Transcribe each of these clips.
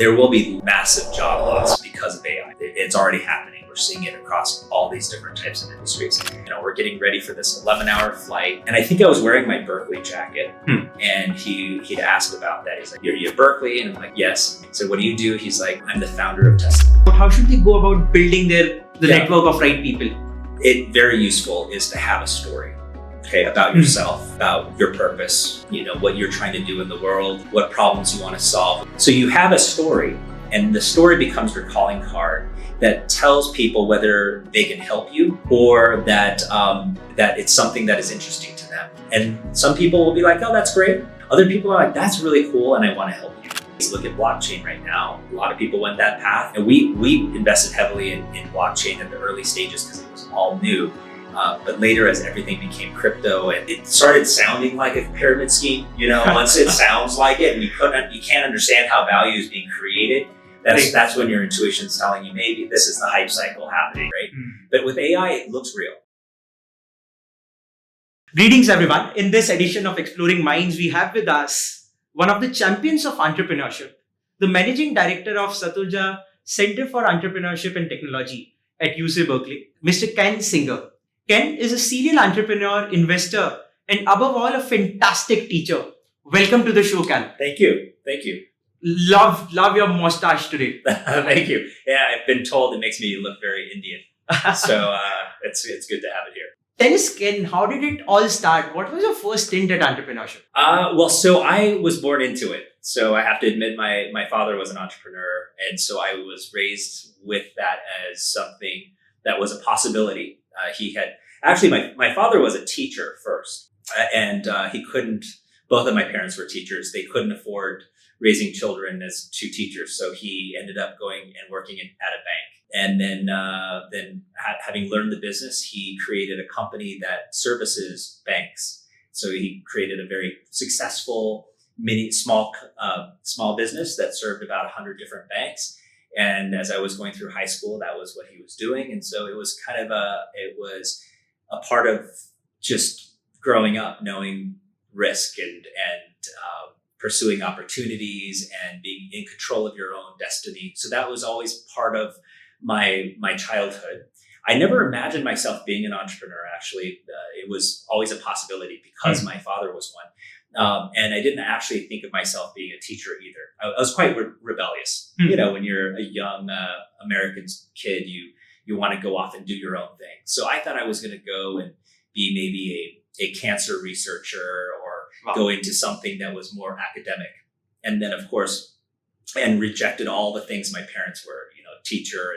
There will be massive job loss because of AI. It's already happening. We're seeing it across all these different types of industries. We're getting ready for this 11-hour flight. And I think I was wearing my Berkeley jacket. And he'd asked about that. He's like, you're at Berkeley? And I'm like, yes. So what do you do? He's like, I'm the founder of Tesla. But how should they go about building the network of right people? It very useful is to have a story. Okay, about yourself, about your purpose, what you're trying to do in the world, what problems you want to solve. So you have a story, and the story becomes your calling card that tells people whether they can help you or that it's something that is interesting to them. And some people will be like, oh, that's great. Other people are like, that's really cool, and I want to help you. Let's look at blockchain right now. A lot of people went that path, and we invested heavily in blockchain in the early stages because it was all new. But later, as everything became crypto and it started sounding like a pyramid scheme, once it sounds like it and you can't understand how value is being created, that's when your intuition is telling you maybe this is the hype cycle happening, right? But with AI, it looks real. Greetings, everyone. In this edition of Exploring Minds, we have with us one of the champions of entrepreneurship, the managing director of Satulja Center for Entrepreneurship and Technology at UC Berkeley, Mr. Ken Singhal. Ken is a serial entrepreneur, investor, and above all, a fantastic teacher. Welcome to the show, Ken. Thank you. Love your mustache today. Thank you. Yeah, I've been told it makes me look very Indian. So it's good to have it here. Tell us, Ken, how did it all start? What was your first stint at entrepreneurship? So I was born into it. So I have to admit my father was an entrepreneur. And so I was raised with that as something that was a possibility. My father was a teacher first, and he couldn't, both of my parents were teachers. They couldn't afford raising children as two teachers. So he ended up going and working at a bank. And then having learned the business, he created a company that services banks. So he created a very successful small business that served about 100 different banks. And as I was going through high school, that was what he was doing. And so it was a part of just growing up, knowing risk and pursuing opportunities and being in control of your own destiny. So that was always part of my childhood. I never imagined myself being an entrepreneur, actually. It was always a possibility because my father was one. And I didn't actually think of myself being a teacher either. I was quite rebellious. When you're a young American kid, you want to go off and do your own thing. So I thought I was going to go and be maybe a cancer researcher or go into something that was more academic. And then, of course, and rejected all the things my parents were, teacher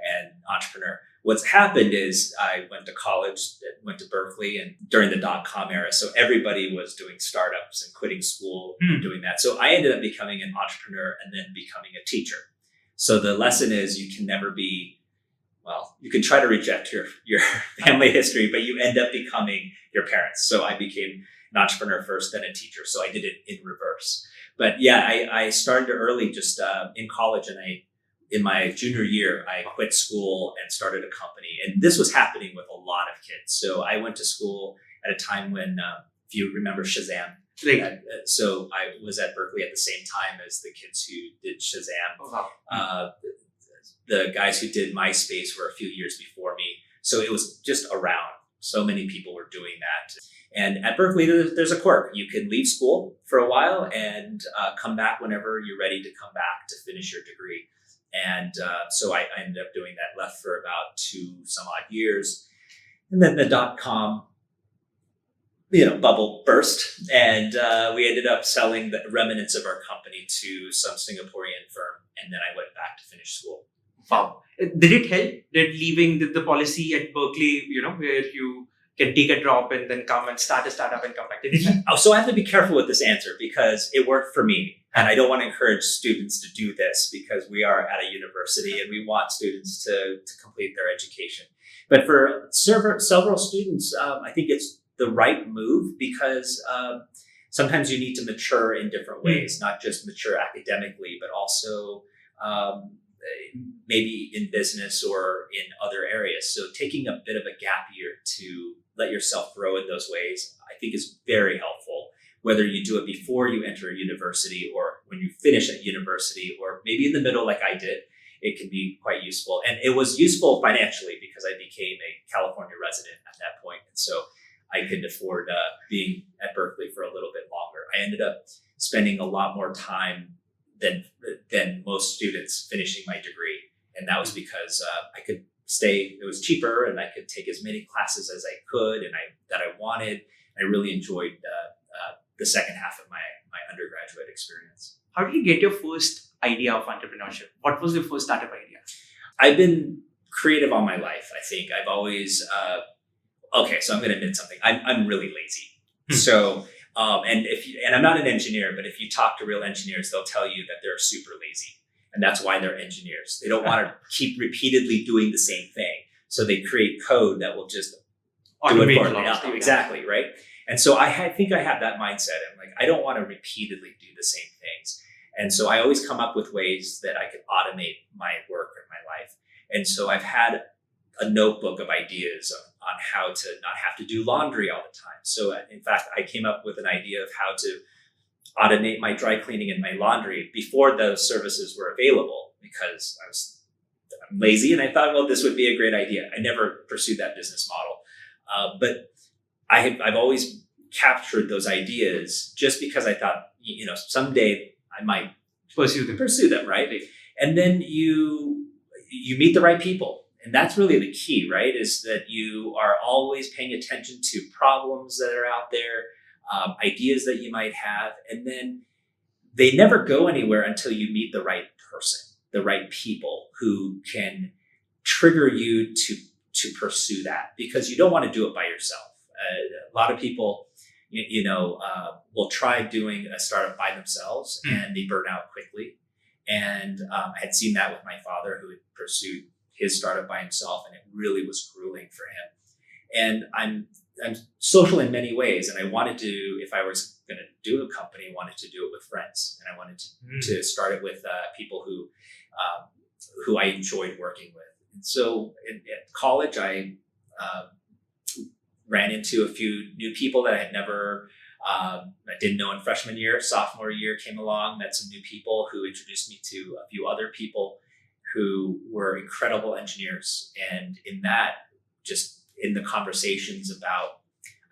and entrepreneur. What's happened is I went to college, went to Berkeley, and during the dot-com era. So everybody was doing startups and quitting school and doing that. So I ended up becoming an entrepreneur and then becoming a teacher. So the lesson is you can never be, you can try to reject your family history, but you end up becoming your parents. So I became an entrepreneur first, then a teacher. So I did it in reverse. But yeah, I started early just in college, and in my junior year, I quit school and started a company. And this was happening with a lot of kids. So I went to school at a time when, if you remember Shazam. So I was at Berkeley at the same time as the kids who did Shazam. Oh, wow. The guys who did MySpace were a few years before me. So it was just around. So many people were doing that. And at Berkeley, there's a quirk. You can leave school for a while and come back whenever you're ready to come back to finish your degree. And so I ended up doing that, left for about 2 some odd years. And then the dot-com, bubble burst. And we ended up selling the remnants of our company to some Singaporean firm. And then I went back to finish school. Wow. Did it help that leaving the policy at Berkeley, where you can take a drop and then come and start a startup and come back? Did it help? So I have to be careful with this answer because it worked for me. And I don't want to encourage students to do this because we are at a university and we want students to complete their education. But for several students, I think it's the right move because sometimes you need to mature in different ways, not just mature academically, but also maybe in business or in other areas. So taking a bit of a gap year to let yourself grow in those ways, I think is very helpful, whether you do it before you enter a university or when you finish at university, or maybe in the middle like I did, it can be quite useful. And it was useful financially because I became a California resident at that point. And so I could afford being at Berkeley for a little bit longer. I ended up spending a lot more time than most students finishing my degree. And that was because I could stay, it was cheaper, and I could take as many classes as I could and that I wanted. I really enjoyed the second half of my undergraduate experience. How did you get your first idea of entrepreneurship? What was your first startup idea? I've been creative all my life. I think I've always, so I'm going to admit something. I'm really lazy. So, and I'm not an engineer, but if you talk to real engineers, they'll tell you that they're super lazy. And that's why they're engineers. They don't want to keep repeatedly doing the same thing. So they create code that will just do it for them. Exactly, right? And so I think I have that mindset. I'm like, I don't want to repeatedly do the same things. And so I always come up with ways that I can automate my work and my life. And so I've had a notebook of ideas on how to not have to do laundry all the time. So in fact, I came up with an idea of how to automate my dry cleaning and my laundry before those services were available, because I'm lazy and I thought, well, this would be a great idea. I never pursued that business model. But I've always captured those ideas just because I thought, someday I might pursue them, right? And then you meet the right people. And that's really the key, right? Is that you are always paying attention to problems that are out there, ideas that you might have, and then they never go anywhere until you meet the right person, the right people who can trigger you to pursue that, because you don't want to do it by yourself. A lot of people, will try doing a startup by themselves and they burn out quickly. And I had seen that with my father, who had pursued his startup by himself, and it really was grueling for him. And I'm social in many ways, and I wanted to, if I was going to do a company, I wanted to do it with friends, and I wanted to start it with people who I enjoyed working with. And so at college, I ran into a few new people that I had never, I didn't know in freshman year. Sophomore year came along, met some new people who introduced me to a few other people who were incredible engineers. And in that, just in the conversations about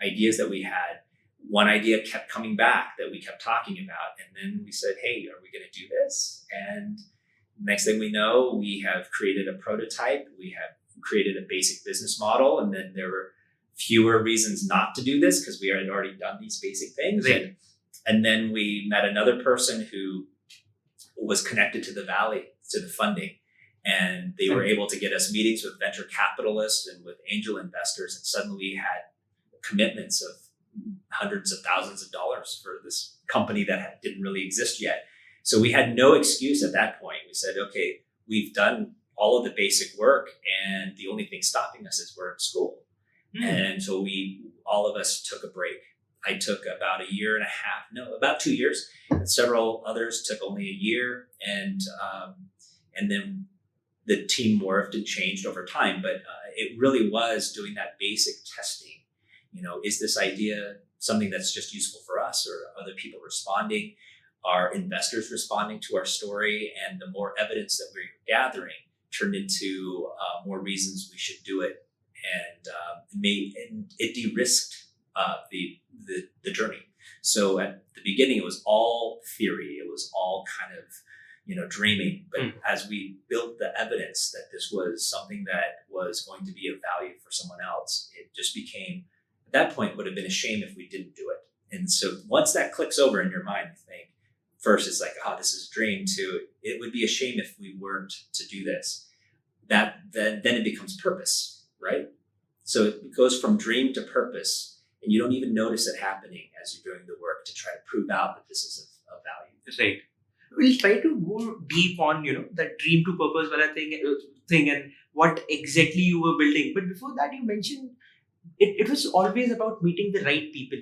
ideas that we had, one idea kept coming back that we kept talking about. And then we said, hey, are we going to do this? And next thing we know, we have created a prototype. We have created a basic business model. And then there were fewer reasons not to do this because we had already done these basic things. Right. And then we met another person who was connected to the Valley, to the funding. And they were able to get us meetings with venture capitalists and with angel investors. And suddenly we had commitments of hundreds of thousands of dollars for this company that didn't really exist yet. So we had no excuse at that point. We said, okay, we've done all of the basic work, and the only thing stopping us is we're in school. And so all of us took a break. I took about about 2 years. And several others took only a year. And then the team morphed and changed over time. But it really was doing that basic testing. Is this idea something that's just useful for us, or are other people responding? Are investors responding to our story? And the more evidence that we're gathering turned into more reasons we should do it. And it de-risked the journey. So at the beginning, it was all theory. It was all kind of, dreaming. But as we built the evidence that this was something that was going to be of value for someone else, it just became, at that point, would have been a shame if we didn't do it. And so once that clicks over in your mind, you think, first it's like, this is a dream. To it would be a shame if we weren't to do this. Then it becomes purpose, right? So it goes from dream to purpose, and you don't even notice it happening as you're doing the work to try to prove out that this is of value. Right. We'll try to go deep on, that dream to purpose thing and what exactly you were building. But before that, you mentioned it was always about meeting the right people.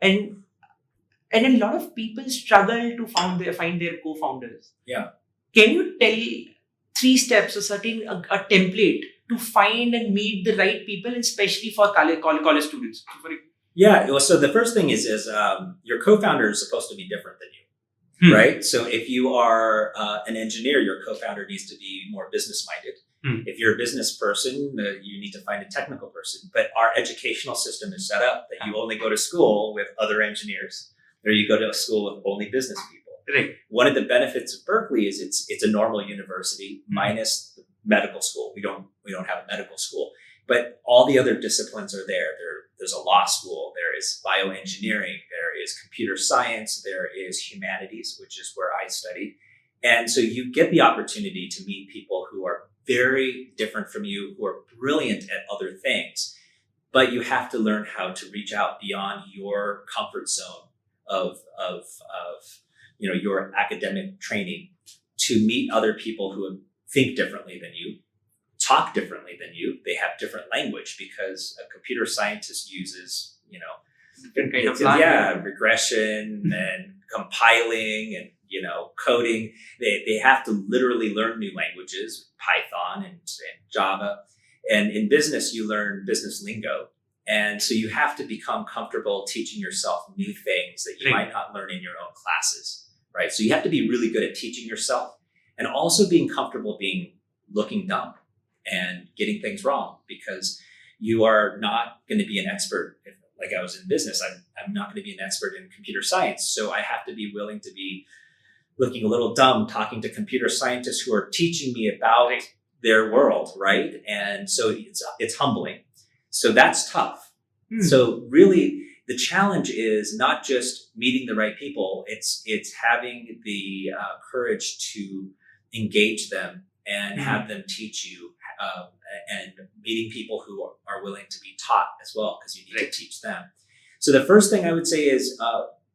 And a lot of people struggle to find their co-founders. Yeah. Can you tell 3 steps or a template to find and meet the right people, especially for college students? Yeah. So the first thing is your co-founder is supposed to be different than you. right? So if you are an engineer, your co-founder needs to be more business-minded. If you're a business person, you need to find a technical person. But our educational system is set up that you only go to school with other engineers, or you go to a school with only business people. Right. One of the benefits of Berkeley is it's a normal university minus the medical school. We don't have a medical school, but all the other disciplines are there. There's a law school. There is bioengineering. There is computer science. There is humanities, which is where I studied. And so you get the opportunity to meet people who are very different from you, who are brilliant at other things, but you have to learn how to reach out beyond your comfort zone of your academic training to meet other people who think differently than you, talk differently than you. They have different language because a computer scientist uses, different kind of language. Regression and compiling and, coding. They have to literally learn new languages, Python and Java. And in business, you learn business lingo. And so you have to become comfortable teaching yourself new things that you might not learn in your own classes, right? So you have to be really good at teaching yourself and also being comfortable looking dumb and getting things wrong, because you are not going to be an expert. Like I was in business, I'm not going to be an expert in computer science. So I have to be willing to be looking a little dumb talking to computer scientists who are teaching me about their world, right? And so it's humbling. So that's tough. So really, the challenge is not just meeting the right people. It's having the courage to engage them and have them teach you, and meeting people who are willing to be taught as well, because you need to teach them. So the first thing I would say is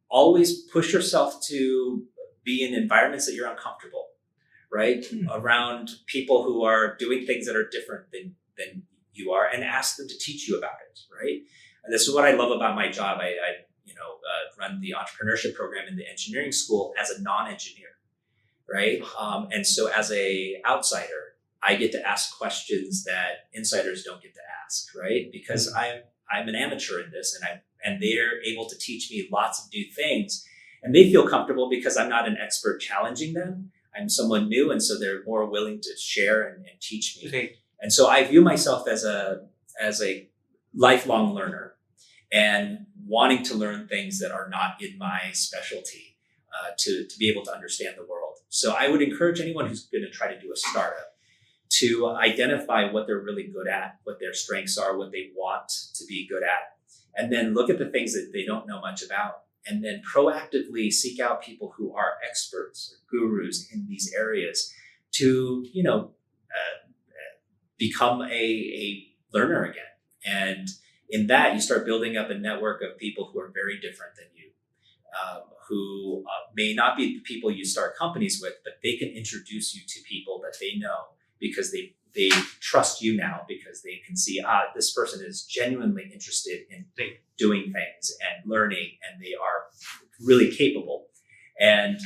always push yourself to be in environments that you're uncomfortable, right? Around people who are doing things that are different than you are, and ask them to teach you about it, right? And this is what I love about my job. I run the entrepreneurship program in the engineering school as a non-engineer, right? And so as a outsider, I get to ask questions that insiders don't get to ask, right? Because I'm an amateur in this, and they're able to teach me lots of new things, and they feel comfortable because I'm not an expert challenging them. I'm someone new, and so they're more willing to share and teach me. Right. And so I view myself as a lifelong learner and wanting to learn things that are not in my specialty, to be able to understand the world. So I would encourage anyone who's going to try to do a startup to identify what they're really good at, what their strengths are, what they want to be good at, and then look at the things that they don't know much about, and then proactively seek out people who are experts or gurus in these areas to, become a learner again. And in that, you start building up a network of people who are very different than you, who may not be the people you start companies with, but they can introduce you to people that they know because they trust you now, because they can see, this person is genuinely interested in doing things and learning, and they are really capable. And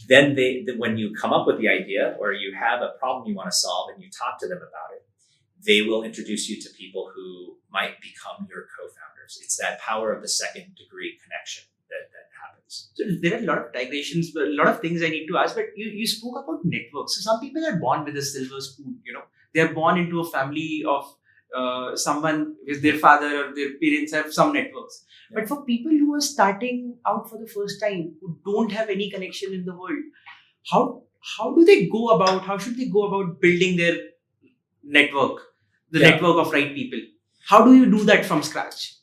then when you come up with the idea, or you have a problem you want to solve and you talk to them about it, they will introduce you to people who might become your co-founders. It's that power of the second degree connection that happens. So there are a lot of digressions, but a lot of things I need to ask, but you spoke about networks. So some people are born with a silver spoon, they are born into a family of someone with their father or their parents have some networks. Yeah. But for people who are starting out for the first time, who don't have any connection in the world, how should they go about building their network, the network of right people? How do you do that from scratch?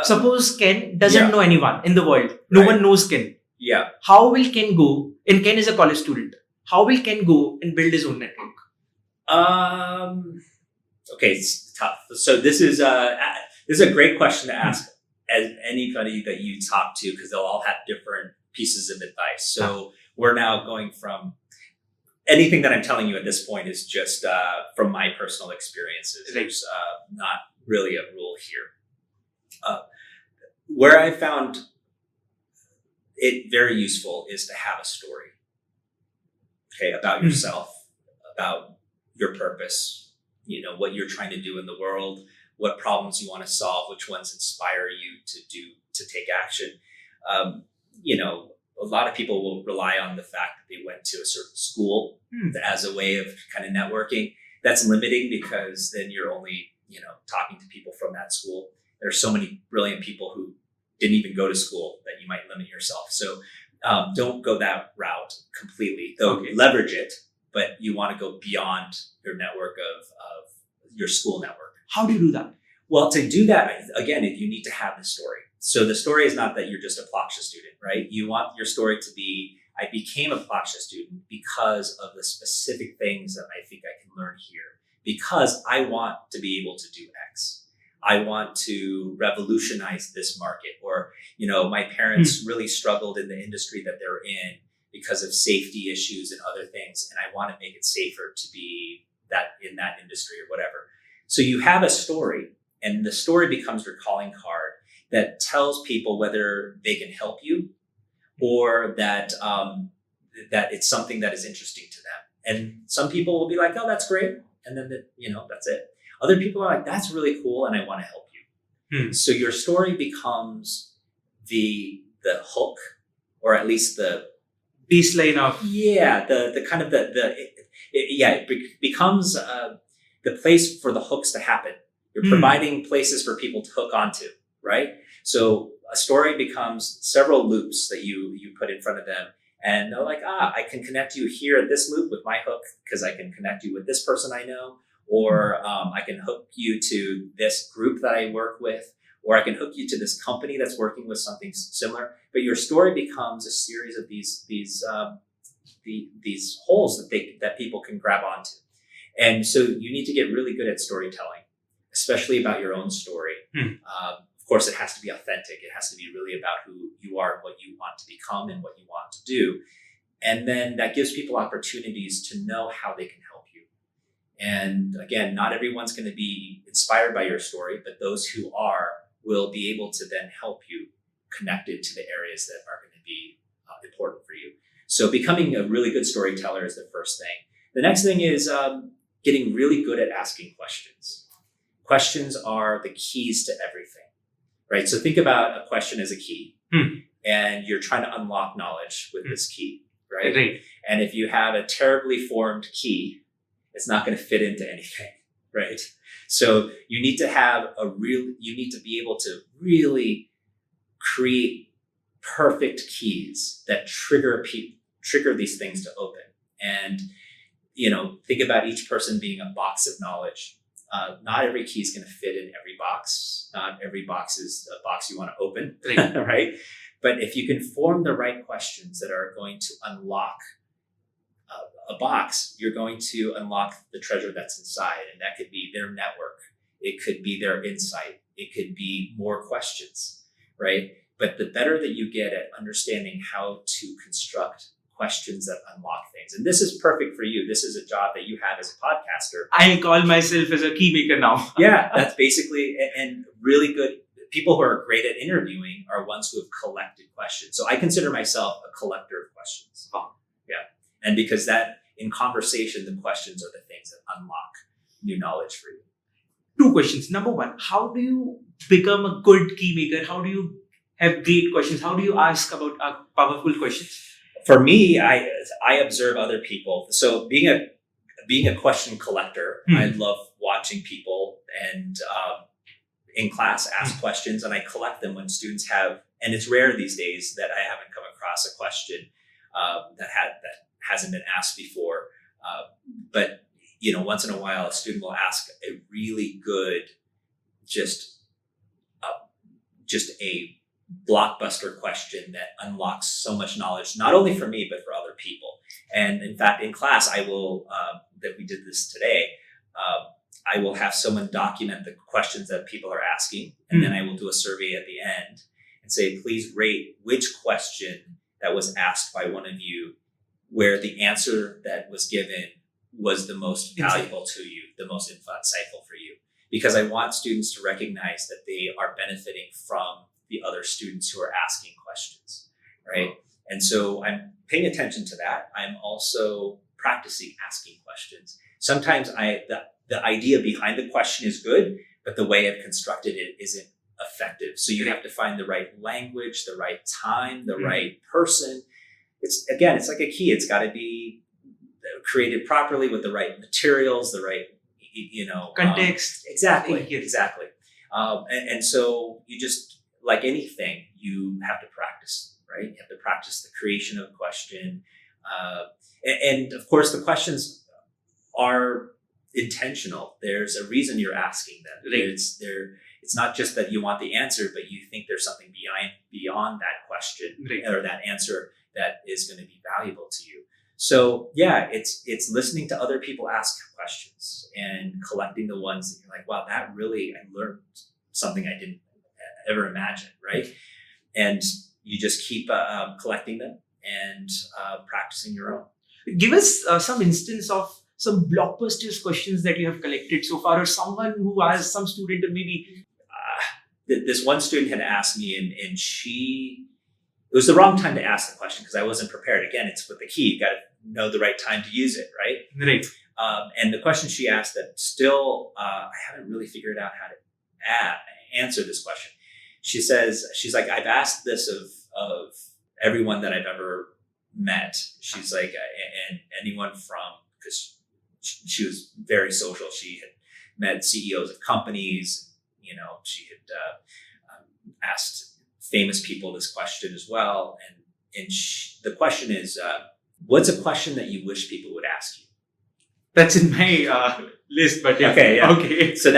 Suppose Ken doesn't know anyone in the world. No one knows Ken. Yeah. How will Ken go? And Ken is a college student. How will Ken go and build his own network? Okay, it's tough. So this is a great question to ask as anybody that you talk to, because they'll all have different pieces of advice. So we're now going from anything that I'm telling you at this point is just from my personal experiences. There's not really a rule here. Where I found it very useful is to have a story, about yourself, about your purpose, what you're trying to do in the world, what problems you want to solve, which ones inspire you to take action. a lot of people will rely on the fact that they went to a certain school as a way of kind of networking. That's limiting because then you're only, talking to people from that school. There's so many brilliant people who didn't even go to school that you might limit yourself. So don't go that route completely, though. Leverage it, but you want to go beyond your network of your school network. How do you do that? Well, to do that, again, you need to have the story. So the story is not that you're just a Plaksha student, right? You want your story to be, I became a Plaksha student because of the specific things that I think I can learn here, because I want to be able to do X. I want to revolutionize this market, or, my parents really struggled in the industry that they're in because of safety issues and other things. And I want to make it safer to be that in that industry or whatever. So you have a story, and the story becomes your calling card that tells people whether they can help you or that it's something that is interesting to them. And some people will be like, oh, that's great. And then, that's it. Other people are like, that's really cool, and I want to help you. So your story becomes the hook, or at least the baseline of the kind of it becomes the place for the hooks to happen. You're providing places for people to hook onto, right? So a story becomes several loops that you put in front of them, and they're like, I can connect you here at this loop with my hook because I can connect you with this person I know, or I can hook you to this group that I work with, or I can hook you to this company that's working with something similar. But your story becomes a series of these holes that people can grab onto. And so you need to get really good at storytelling, especially about your own story. Of course, it has to be authentic. It has to be really about who you are, what you want to become, and what you want to do. And then that gives people opportunities to know how they can help you. And again, not everyone's going to be inspired by your story, but those who are will be able to then help you connect it to the areas that are going to be important for you. So becoming a really good storyteller is the first thing. The next thing is getting really good at asking questions. Questions are the keys to everything, right? So think about a question as a key, and you're trying to unlock knowledge with this key, right? And if you have a terribly formed key, it's not going to fit into anything, right? So you need to be able to really create perfect keys that trigger these things to open. And, think about each person being a box of knowledge. Not every key is going to fit in every box. Not every box is a box you want to open, right? But if you can form the right questions that are going to unlock a box, you're going to unlock the treasure that's inside. And that could be their network. It could be their insight. It could be more questions, right? But the better that you get at understanding how to construct questions that unlock things. And this is perfect for you. This is a job that you have as a podcaster. I call myself as a key maker now. Yeah, that's basically, and really good people who are great at interviewing are ones who have collected questions. So I consider myself a collector of questions. Yeah. And because that in conversation, the questions are the things that unlock new knowledge for you. 2 questions. Number 1, how do you become a good key maker? How do you have great questions? How do you ask about powerful questions? For me, I observe other people. So being a question collector, I love watching people and in class ask questions, and I collect them when students have. And it's rare these days that I haven't come across a question that hasn't been asked before. But once in a while, a student will ask a really good, just a blockbuster question that unlocks so much knowledge, not only for me, but for other people. And in fact, in class, I will, that we did this today, I will have someone document the questions that people are asking. And then I will do a survey at the end and say, please rate which question that was asked by one of you, where the answer that was given was the most valuable to you, the most insightful for you. Because I want students to recognize that they are benefiting from the other students who are asking questions, right? And so I'm paying attention to that. I'm also practicing asking questions. Sometimes the idea behind the question is good, but the way I've constructed it isn't effective. So you have to find the right language, the right time, the right person it's like a key. It's got to be created properly with the right materials, the right, Context. Exactly. Yes. Exactly. And so you just, like anything, you have to practice, right? You have to practice the creation of a question. And of course, the questions are intentional. There's a reason you're asking them. Right. It's not just that you want the answer, but you think there's something beyond that question, Right. or that answer that is going to be valuable to you. So yeah, it's listening to other people ask questions and collecting the ones that you're like, wow, I learned something I didn't ever imagine, right? And you just keep collecting them and practicing your own. Give us some instance of some blockbusters questions that you have collected so far, or someone who has some student, or maybe this one student had asked me, and it was the wrong time to ask the question because I wasn't prepared. Again, it's with the key. You got to know the right time to use it, right? Right. And the question she asked that still, I haven't really figured out how to answer this question. She's like, I've asked this of everyone that I've ever met. She's like, and anyone from, because she was very social. She had met CEOs of companies. She had asked famous people this question as well. And the question is, what's a question that you wish people would ask you? That's in my list, but yeah. Okay, yeah. Okay. So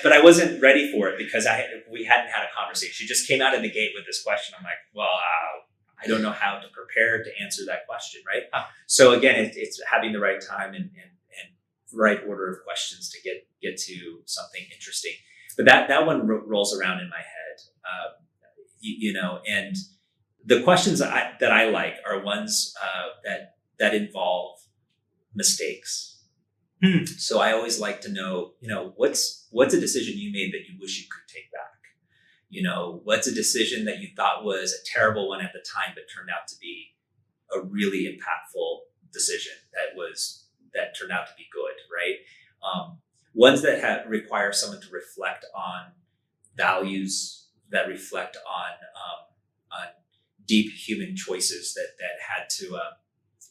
but I wasn't ready for it because we hadn't had a conversation. She just came out of the gate with this question. I'm like, well, I don't know how to prepare to answer that question, right? So again, it's having the right time and right order of questions to get to something interesting. But that one rolls around in my head, and the questions that I like are ones that involve mistakes. So I always like to know, what's a decision you made that you wish you could take back? What's a decision that you thought was a terrible one at the time, but turned out to be a really impactful decision that turned out to be good, right? Ones that require someone to reflect on values, that reflect on deep human choices that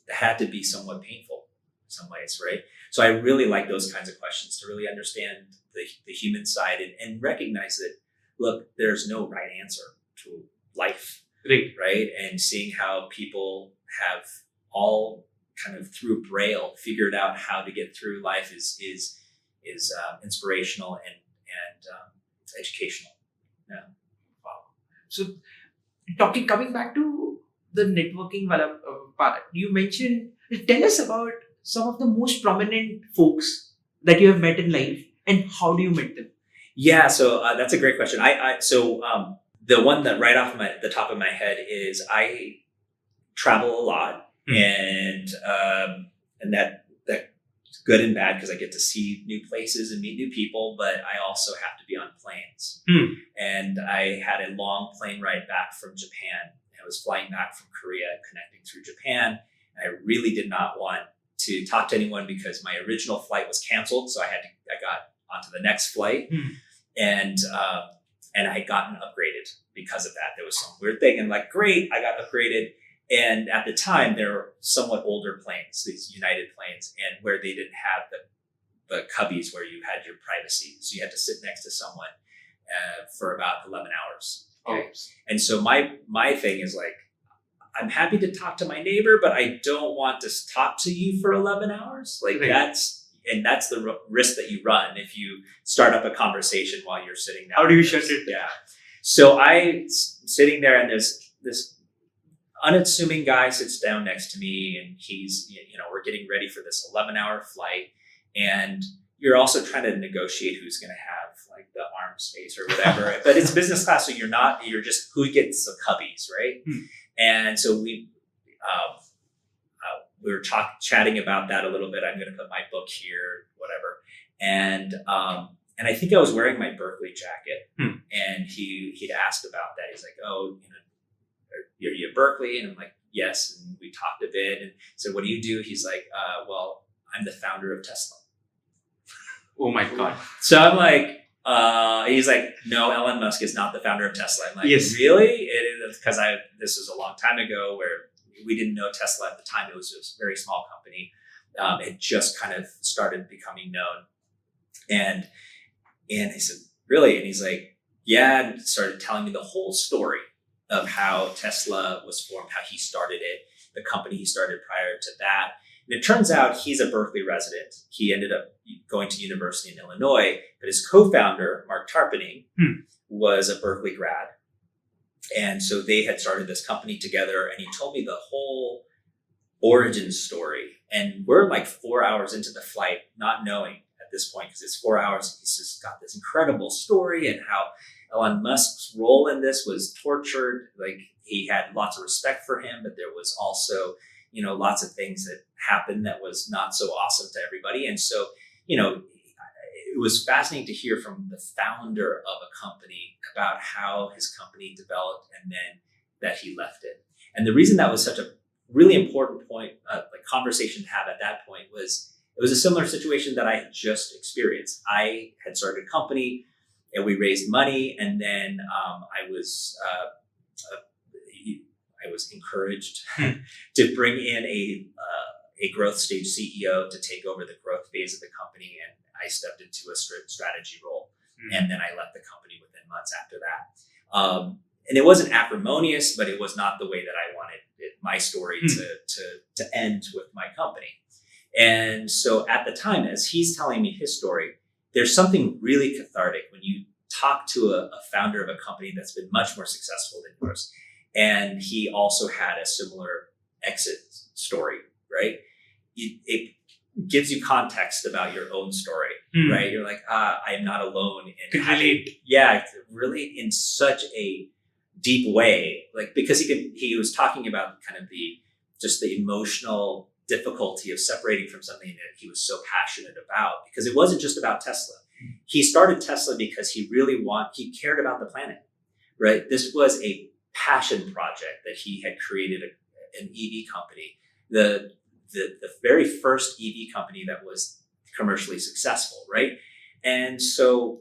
had to be somewhat painful in some ways, right? So I really like those kinds of questions to really understand the human side and recognize that, look, there's no right answer to life, right? And seeing how people have all kind of through Braille figured out how to get through life is inspirational and educational. Yeah. Wow. So coming back to the networking part, you mentioned, tell us about some of the most prominent folks that you have met in life and how do you meet them? Yeah, so that's a great question. So the one that right off the top of my head is I travel a lot, and that's good and bad because I get to see new places and meet new people, but I also have to be on planes. And I had a long plane ride back from Japan. I was flying back from Korea, connecting through Japan. And I really did not want to talk to anyone because my original flight was canceled, so I got onto the next flight. And I had gotten upgraded because of that. There was some weird thing, and like, great, I got upgraded. And at the time, there were somewhat older planes, these United planes, and where they didn't have the cubbies where you had your privacy. So you had to sit next to someone for about 11 hours. Okay? And so my thing is like, I'm happy to talk to my neighbor, but I don't want to talk to you for 11 hours. Like that's the risk that you run if you start up a conversation while you're sitting down. How do you shut it? Yeah. So sitting there, and there's this unassuming guy sits down next to me, and he's, we're getting ready for this 11-hour flight, and you're also trying to negotiate who's going to have like the arm space or whatever. But it's business class, so you're just who gets the cubbies, right? And so we were chatting about that a little bit. I'm going to put my book here, whatever, and I think I was wearing my Berkeley jacket, and he'd asked about that. He's like, "Oh, are you at Berkeley?" And I'm like, "Yes." And we talked a bit, and said, "What do you do?" He's like, "Well, I'm the founder of Tesla." Oh my God. So I'm like, he's like, "No, Elon Musk is not the founder of Tesla." I'm like, yes. Really? Because this was a long time ago where we didn't know Tesla at the time. It was a very small company. It just kind of started becoming known. And I said, really? And he's like, yeah, and started telling me the whole story of how Tesla was formed, how he started it, the company he started prior to that. And it turns out he's a Berkeley resident. He ended up going to university in Illinois, but his co-founder, Mark Tarpenning, was a Berkeley grad. And so they had started this company together, and he told me the whole origin story. And we're like 4 hours into the flight, not knowing at this point, because it's 4 hours. He's just got this incredible story and how Elon Musk's role in this was tortured. Like, he had lots of respect for him, but there was also, lots of things that happened that was not so awesome to everybody. And so, it was fascinating to hear from the founder of a company about how his company developed and then that he left it. And the reason that was such a really important point, conversation to have at that point, was it was a similar situation that I had just experienced. I had started a company and we raised money, and then I was encouraged to bring in a growth stage CEO to take over the growth phase of the company, and I stepped into a strategy role, and then I left the company within months after that. And it wasn't acrimonious, but it was not the way that I wanted my story to end with my company. And so at the time, as he's telling me his story, there's something really cathartic when you talk to a founder of a company that's been much more successful than yours. And he also had a similar exit story, right? It gives you context about your own story, right? You're like, I am not alone in relate. Yeah, really in such a deep way, like, because he was talking about kind of the emotional difficulty of separating from something that he was so passionate about, because it wasn't just about Tesla. He started Tesla because he cared about the planet, right? This was a passion project that he had created an EV company, the very first EV company that was commercially successful, right? And so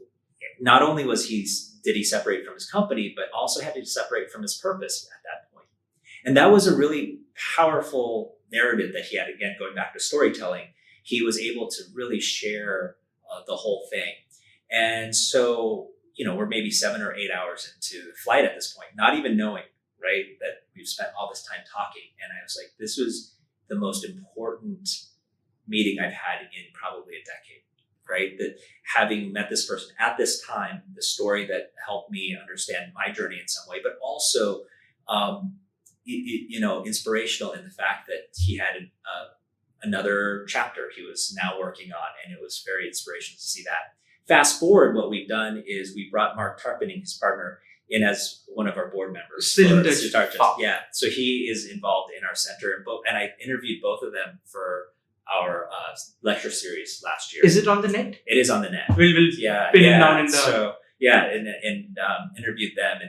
not only did he separate from his company, but also had to separate from his purpose at that point. And that was a really powerful narrative that he had. Again, going back to storytelling, he was able to really share the whole thing. And so, we're maybe 7 or 8 hours into the flight at this point, not even knowing, right, that we've spent all this time talking. And I was like, this was the most important meeting I've had in probably a decade, right? That having met this person at this time, the story that helped me understand my journey in some way, but also, inspirational in the fact that he had another chapter he was now working on, and it was very inspirational to see that. Fast forward, what we've done is we brought Mark Tarpenning, his partner, in as one of our board members. Yeah, so he is involved in our center, and I interviewed both of them for our lecture series last year. Is it on the net? It is on the net. We'll pin it down in the... and interviewed them,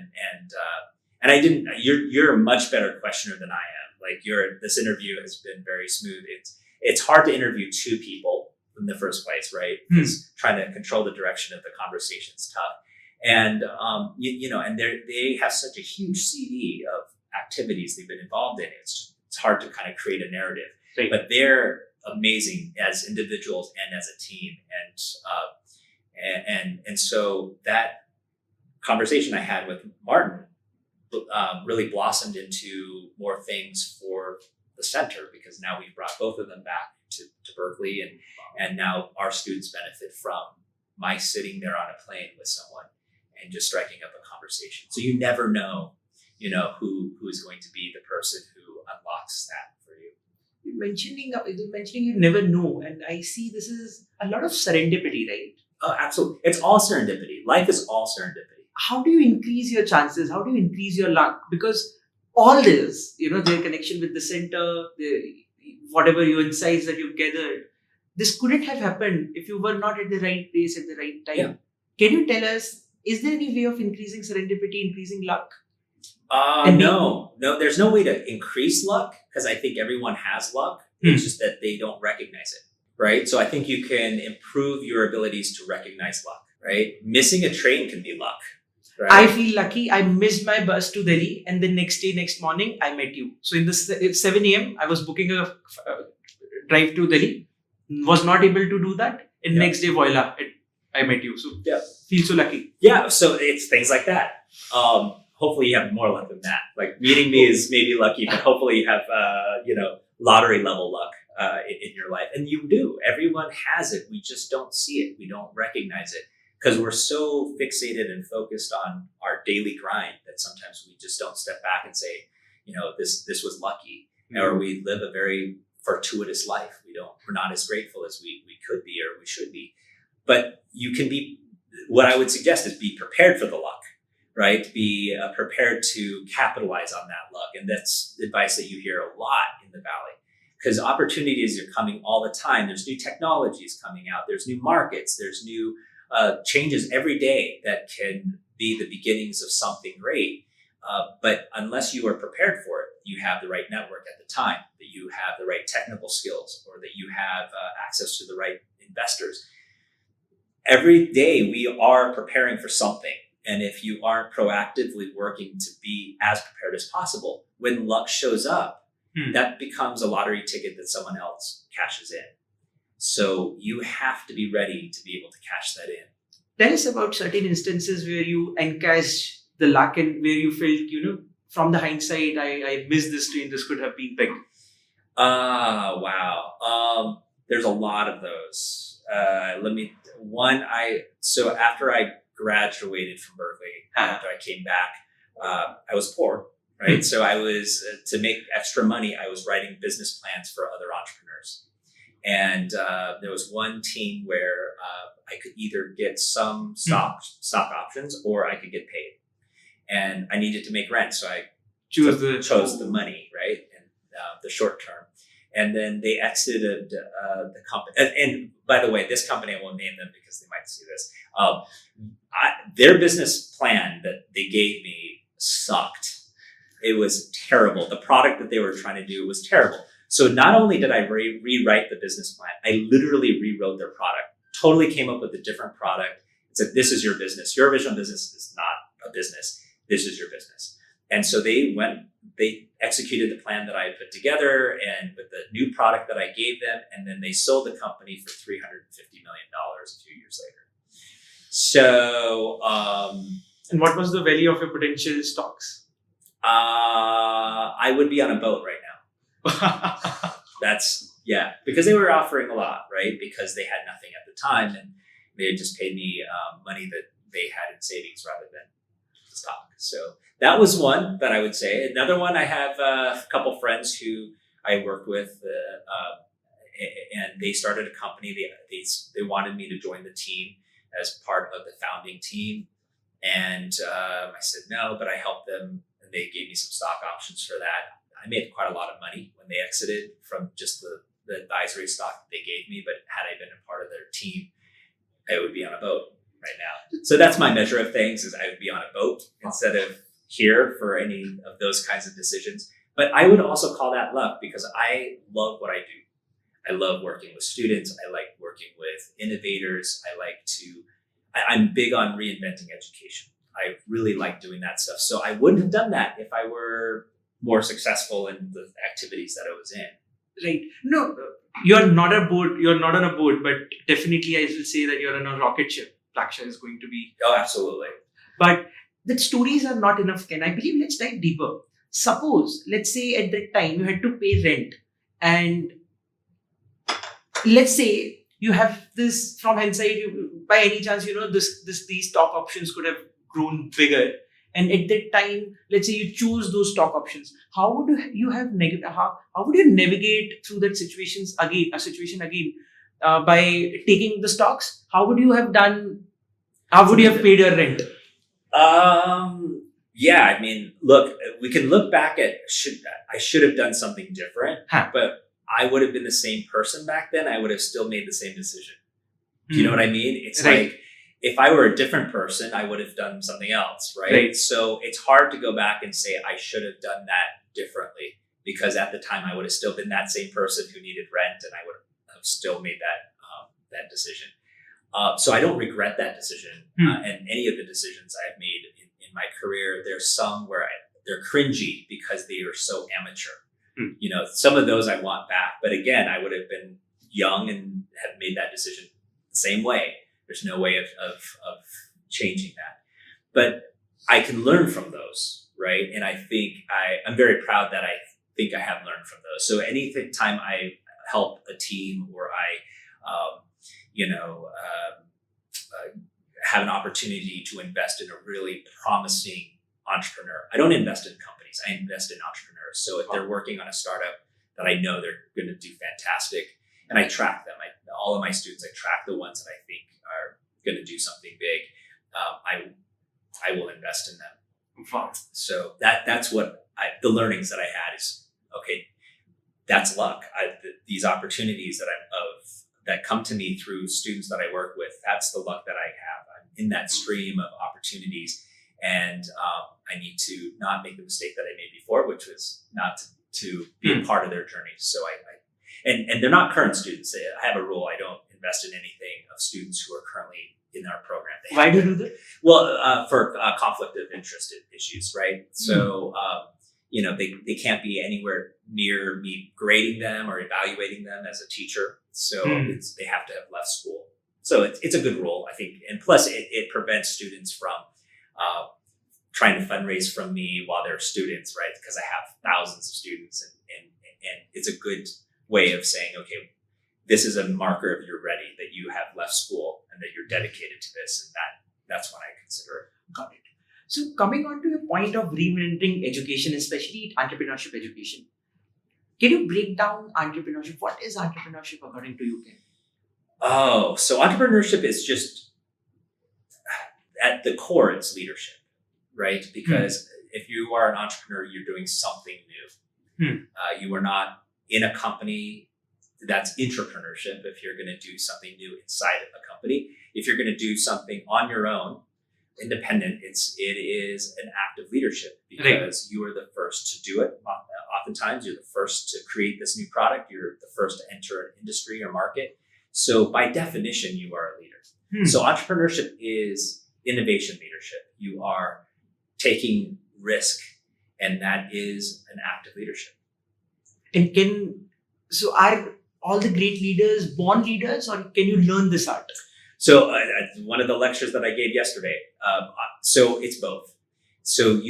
and I didn't. You're a much better questioner than I am. Like, this interview has been very smooth. It's hard to interview two people in the first place, right? Because trying to control the direction of the conversation is tough. And and they have such a huge CD of activities they've been involved in. It's hard to kind of create a narrative, right. But they're amazing as individuals and as a team. And so that conversation I had with Martin really blossomed into more things for the center, because now we've brought both of them back to Berkeley, and now our students benefit from my sitting there on a plane with someone and just striking up a conversation. So you never know, who is going to be the person who unlocks that for you. You're mentioning you never know, and I see this is a lot of serendipity, right? Oh, absolutely. It's all serendipity. Life is all serendipity. How do you increase your chances? How do you increase your luck? Because all this, their connection with the center, whatever your insights that you've gathered, this couldn't have happened if you were not at the right place at the right time. Yeah. Can you tell us, is there any way of increasing serendipity, increasing luck? No, there's no way to increase luck, because I think everyone has luck. It's just that they don't recognize it, right? So I think you can improve your abilities to recognize luck, right? Missing a train can be luck, right? I feel lucky. I missed my bus to Delhi, and the next morning, I met you. So in the 7 a.m., I was booking a drive to Delhi. Was not able to do that. And next day, voila, I met you. So feel so lucky. Yeah. So it's things like that. Hopefully you have more luck than that. Like meeting me is maybe lucky, but hopefully you have lottery level luck in your life, and you do. Everyone has it. We just don't see it. We don't recognize it because we're so fixated and focused on our daily grind that sometimes we just don't step back and say, this was lucky, or we live a very fortuitous life. We're not as grateful as we could be or we should be. But you can be. What I would suggest is be prepared for the luck. Right? Be prepared to capitalize on that luck. And that's advice that you hear a lot in the Valley because opportunities are coming all the time. There's new technologies coming out. There's new markets. There's new changes every day that can be the beginnings of something great. But unless you are prepared for it, you have the right network at the time, that you have the right technical skills, or that you have access to the right investors. Every day we are preparing for something. And if you aren't proactively working to be as prepared as possible, when luck shows up, that becomes a lottery ticket that someone else cashes in. So you have to be ready to be able to cash that in. Tell us about certain instances where you encashed the luck and where you felt, from the hindsight, I missed this train, this could have been picked. Wow. There's a lot of those. So after I graduated from Berkeley, after I came back, I was poor, right? So I was, to make extra money, I was writing business plans for other entrepreneurs. And there was one team where I could either get some stock options or I could get paid. And I needed to make rent, so I chose the money, right? And the short term. And then they exited the company. And by the way, this company, I won't name them because they might see this. Their business plan that they gave me sucked. It was terrible. The product that they were trying to do was terrible. So not only did I rewrite the business plan, I literally rewrote their product, totally came up with a different product. It said, this is your business. Your original business is not a business. This is your business. And so they executed the plan that I had put together and with the new product that I gave them. And then they sold the company for $350 million a few years later. So, and what was the value of your potential stocks? I would be on a boat right now. Because they were offering a lot, right? Because they had nothing at the time and they had just paid me money that they had in savings rather than the stock. So that was one that I would say. Another one, I have a couple friends who I worked with, and they started a company. They wanted me to join the team as part of the founding team. And I said no, but I helped them and they gave me some stock options for that. I made quite a lot of money when they exited from just the advisory stock that they gave me. But had I been a part of their team, I would be on a boat right now. So that's my measure of things, is I would be on a boat instead of here for any of those kinds of decisions. But I would also call that luck because I love what I do. I love working with students. I like working with innovators. I'm big on reinventing education. I really like doing that stuff. So I wouldn't have done that if I were more successful in the activities that I was in. Right. No, you're not on a boat, but definitely I will say that you're on a rocket ship. Plaksha is going to be. Oh, absolutely. But the stories are not enough, Ken. I believe let's dive deeper. Suppose, let's say at that time you had to pay rent, and let's say you have this from hindsight, by any chance, these stock options could have grown bigger. And at that time, let's say you choose those stock options. How would you have how would you navigate through that situation again by taking the stocks? How would you have done? How would you have paid your rent? Yeah, I mean, look, we can look back at I should have done something different, but I would have been the same person back then. I would have still made the same decision. Do you know what I mean? It's right. Like, if I were a different person, I would have done something else, right? So it's hard to go back and say I should have done that differently, because at the time I would have still been that same person who needed rent, and I would have still made that decision. So I don't regret that decision and any of the decisions I've made in my career. There's some where they're cringy because they are so amateur. You know, some of those I want back, but again, I would have been young and have made that decision the same way. There's no way of changing that, but I can learn from those, right? And I think I'm very proud that I think I have learned from those. So anytime I help a team or have an opportunity to invest in a really promising entrepreneur, I don't invest in companies, I invest in entrepreneurs. So if they're working on a startup that I know they're going to do fantastic, and I track them, all of my students, I track the ones that I think are going to do something big. I will invest in them. Fun. So that's what the learnings that I had is, okay, that's luck. These opportunities that come to me through students that I work with, that's the luck that I have. I'm in that stream of opportunities, and I need to not make the mistake that I made before, which was not to be a part of their journey. So and they're not current students. I have a rule. I don't invest in anything of students who are currently in our program. Why do you do that? Well, for conflict of interest issues, right? So, they can't be anywhere near me grading them or evaluating them as a teacher. So they have to have left school. So it's a good rule, I think. And plus it prevents students from trying to fundraise from me while they're students, right? Because I have thousands of students and it's a good way of saying, okay, this is a marker of you're ready, that you have left school and that you're dedicated to this. And that's when I consider it. Got it. So coming on to your point of reinventing education, especially entrepreneurship education, can you break down entrepreneurship? What is entrepreneurship according to you, Ken? Oh, so entrepreneurship is just, at the core, it's leadership, right? Because if you are an entrepreneur, you're doing something new. You are not in a company. That's intrapreneurship. If you're going to do something new inside a company, if you're going to do something on your own, independent, it is an act of leadership, because you are the first to do it. Oftentimes, you're the first to create this new product. You're the first to enter an industry or market. So by definition, you are a leader. So entrepreneurship is innovation leadership. You are taking risk, and that is an act of leadership. And are all the great leaders born leaders, or can you learn this art? So one of the lectures that I gave yesterday, so it's both. So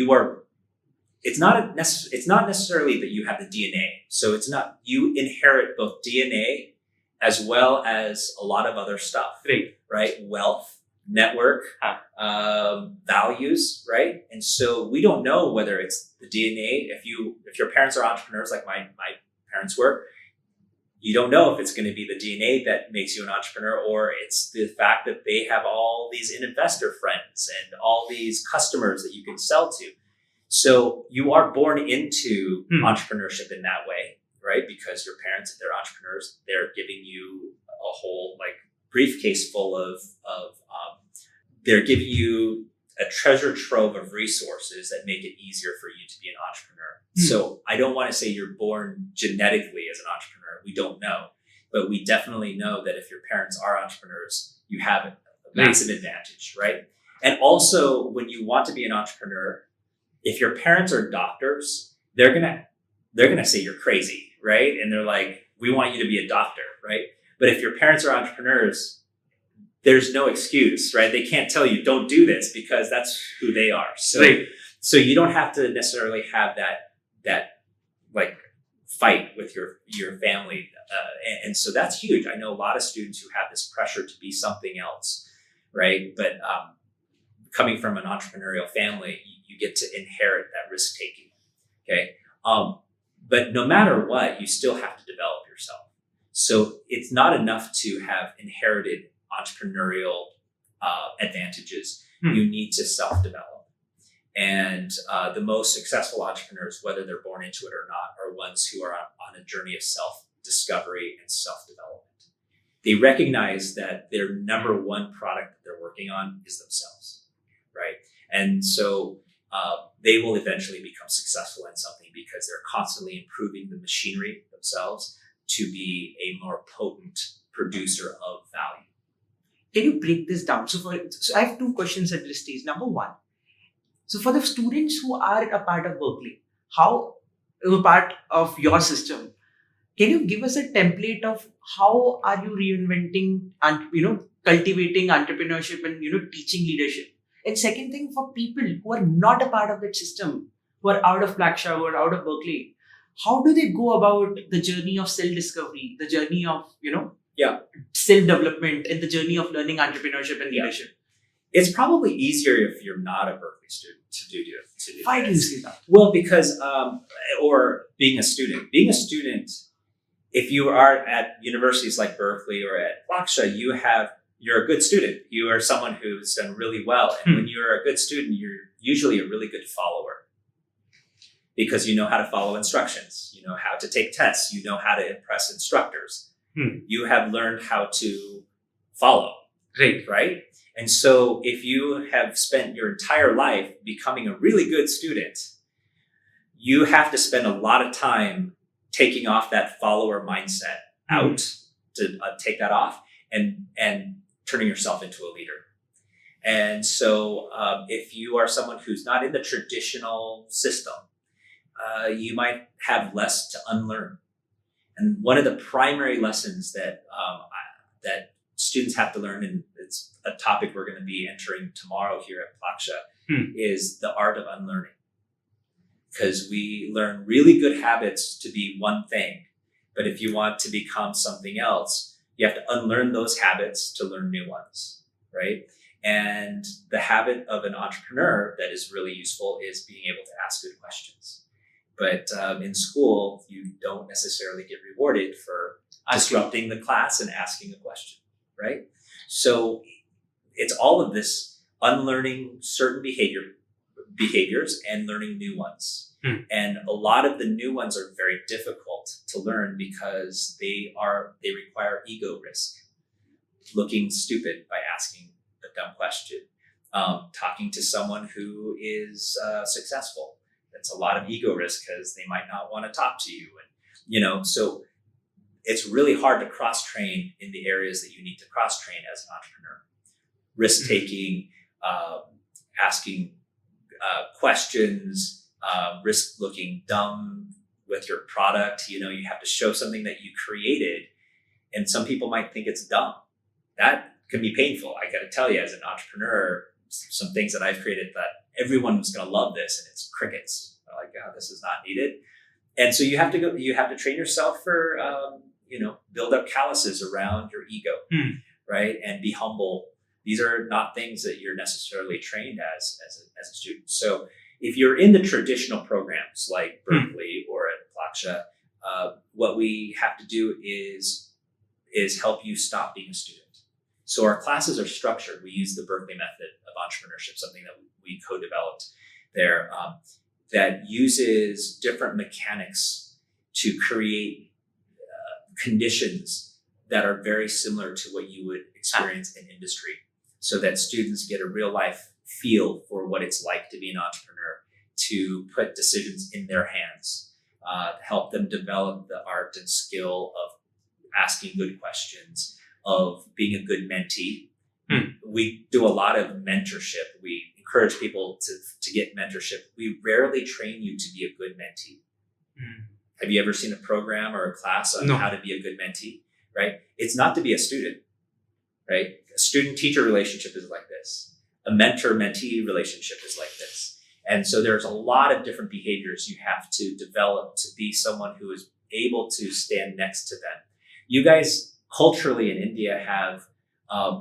it's not necessarily that you have the DNA. So it's not, you inherit both DNA as well as a lot of other stuff, right? Wealth, network, values, right? And so we don't know whether it's the DNA. If your parents are entrepreneurs like my parents were, you don't know if it's going to be the DNA that makes you an entrepreneur, or it's the fact that they have all these investor friends and all these customers that you can sell to. So you are born into entrepreneurship in that way, right? Because your parents, if they're entrepreneurs, they're giving you a whole briefcase full of they're giving you a treasure trove of resources that make it easier for you to be an entrepreneur. So I don't want to say you're born genetically as an entrepreneur. We don't know, but we definitely know that if your parents are entrepreneurs, you have a massive advantage, right? And also, when you want to be an entrepreneur, if your parents are doctors, they're gonna say you're crazy, right? And they're like, we want you to be a doctor, right? But if your parents are entrepreneurs, there's no excuse, right? They can't tell you don't do this, because that's who they are. So you don't have to necessarily have that fight with your family, and so that's huge. I know a lot of students who have this pressure to be something else, right? But coming from an entrepreneurial family, you get to inherit that risk taking. Okay, but no matter what, you still have to develop yourself. So it's not enough to have inherited entrepreneurial advantages. You need to self-develop. And the most successful entrepreneurs, whether they're born into it or not, are ones who are on a journey of self-discovery and self-development. They recognize that their number one product that they're working on is themselves, right? And so they will eventually become successful in something because they're constantly improving the machinery themselves to be a more potent producer of value. Can you break this down? So I have two questions at this stage. Number one, So for the students who are a part of Berkeley, how a part of your system, can you give us a template of how are you reinventing and cultivating entrepreneurship and teaching leadership? And second thing, for people who are not a part of that system, who are out of Plaksha, who are out of Berkeley, how do they go about the journey of self-discovery, the journey of Yeah. self-development, and the journey of learning entrepreneurship and Yeah. leadership? It's probably easier if you're not a Berkeley student to do Why do you this. say that? Well, because or being a student, if you are at universities like Berkeley or at Plaksha, you're a good student. You are someone who's done really well, and when you're a good student, you're usually a really good follower because you know how to follow instructions, you know how to take tests, you know how to impress instructors. You have learned how to follow, right? And so if you have spent your entire life becoming a really good student, you have to spend a lot of time taking off that follower mindset out to take that off and turning yourself into a leader. And so if you are someone who's not in the traditional system, you might have less to unlearn. And one of the primary lessons that students have to learn, and it's a topic we're going to be entering tomorrow here at Plaksha, is the art of unlearning. Because we learn really good habits to be one thing, but if you want to become something else, you have to unlearn those habits to learn new ones, right? And the habit of an entrepreneur that is really useful is being able to ask good questions. But in school, you don't necessarily get rewarded for disrupting the class and asking a question, right? So it's all of this unlearning certain behaviors and learning new ones. And a lot of the new ones are very difficult to learn because they require ego risk. Looking stupid by asking a dumb question. Talking to someone who is successful. That's a lot of ego risk because they might not want to talk to you. And, so it's really hard to cross-train in the areas that you need to cross-train as an entrepreneur. Risk-taking, asking questions, risk looking dumb with your product. You have to show something that you created, and some people might think it's dumb. That can be painful. I got to tell you, as an entrepreneur, some things that I've created that everyone was going to love this, and it's crickets. They're like, oh, this is not needed. And so you have to train yourself for, build up calluses around your ego, right? And be humble. These are not things that you're necessarily trained as a student. So if you're in the traditional programs like Berkeley or at Plaksha, what we have to do is help you stop being a student. So our classes are structured. We use the Berkeley method of entrepreneurship, something that we co-developed there, that uses different mechanics to create conditions that are very similar to what you would experience in industry, so that students get a real life feel for what it's like to be an entrepreneur, to put decisions in their hands, help them develop the art and skill of asking good questions, of being a good mentee. We do a lot of mentorship. We encourage people to get mentorship. We rarely train you to be a good mentee. Have you ever seen a program or a class on how to be a good mentee, right? It's not to be a student, right? A student-teacher relationship is like this. A mentor-mentee relationship is like this. And so there's a lot of different behaviors you have to develop to be someone who is able to stand next to them. You guys culturally in India have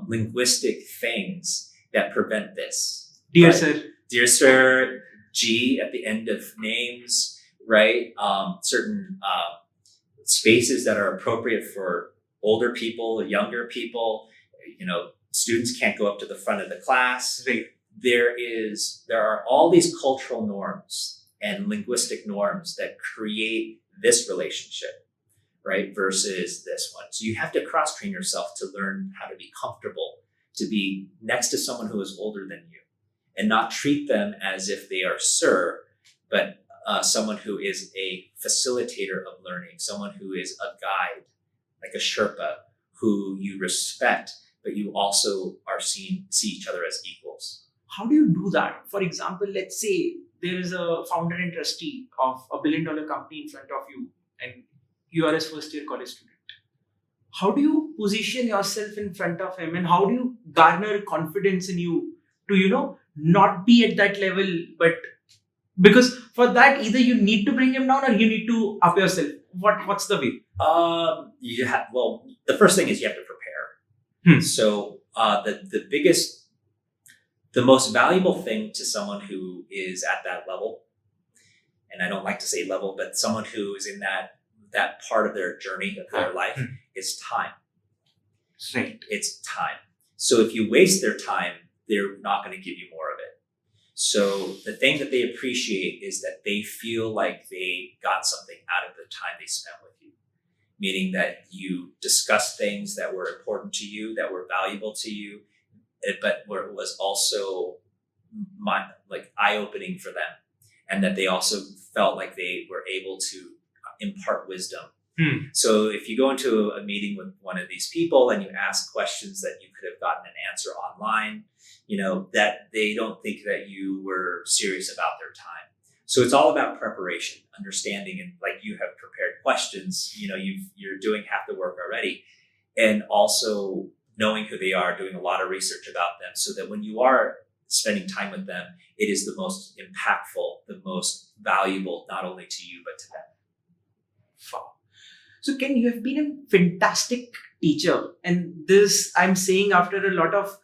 linguistic things that prevent this. Dear right? sir. Dear sir, G at the end of names, right? Certain spaces that are appropriate for older people, younger people. Students can't go up to the front of the class. Right. There are all these cultural norms and linguistic norms that create this relationship, right? Versus this one. So you have to cross-train yourself to learn how to be comfortable, to be next to someone who is older than you, and not treat them as if they are sir, but someone who is a facilitator of learning, someone who is a guide, like a Sherpa, who you respect, but you also see each other as equals. how do you do that? For example, let's say there is a founder and trustee of a $1 billion company in front of you, and you are his first year college student. How do you position yourself in front of him, and how do you garner confidence in you to, not be at that level, but because for that, either you need to bring him down or you need to up yourself. What's the way? The first thing is you have to prepare. So the most valuable thing to someone who is at that level, and I don't like to say level, but someone who is in that part of their journey of their life is time. Right. It's time. So if you waste their time, they're not going to give you more of it. So the thing that they appreciate is that they feel like they got something out of the time they spent with you, meaning that you discussed things that were important to you, that were valuable to you, but where it was also eye-opening for them, and that they also felt like they were able to impart wisdom. So if you go into a meeting with one of these people and you ask questions that you could have gotten an answer online, that they don't think that you were serious about their time. So it's all about preparation, understanding, and like you have prepared questions, you're doing half the work already, and also knowing who they are, doing a lot of research about them, so that when you are spending time with them, it is the most impactful, the most valuable, not only to you, but to them. Wow. So Ken, you have been a fantastic teacher, and this I'm saying after a lot of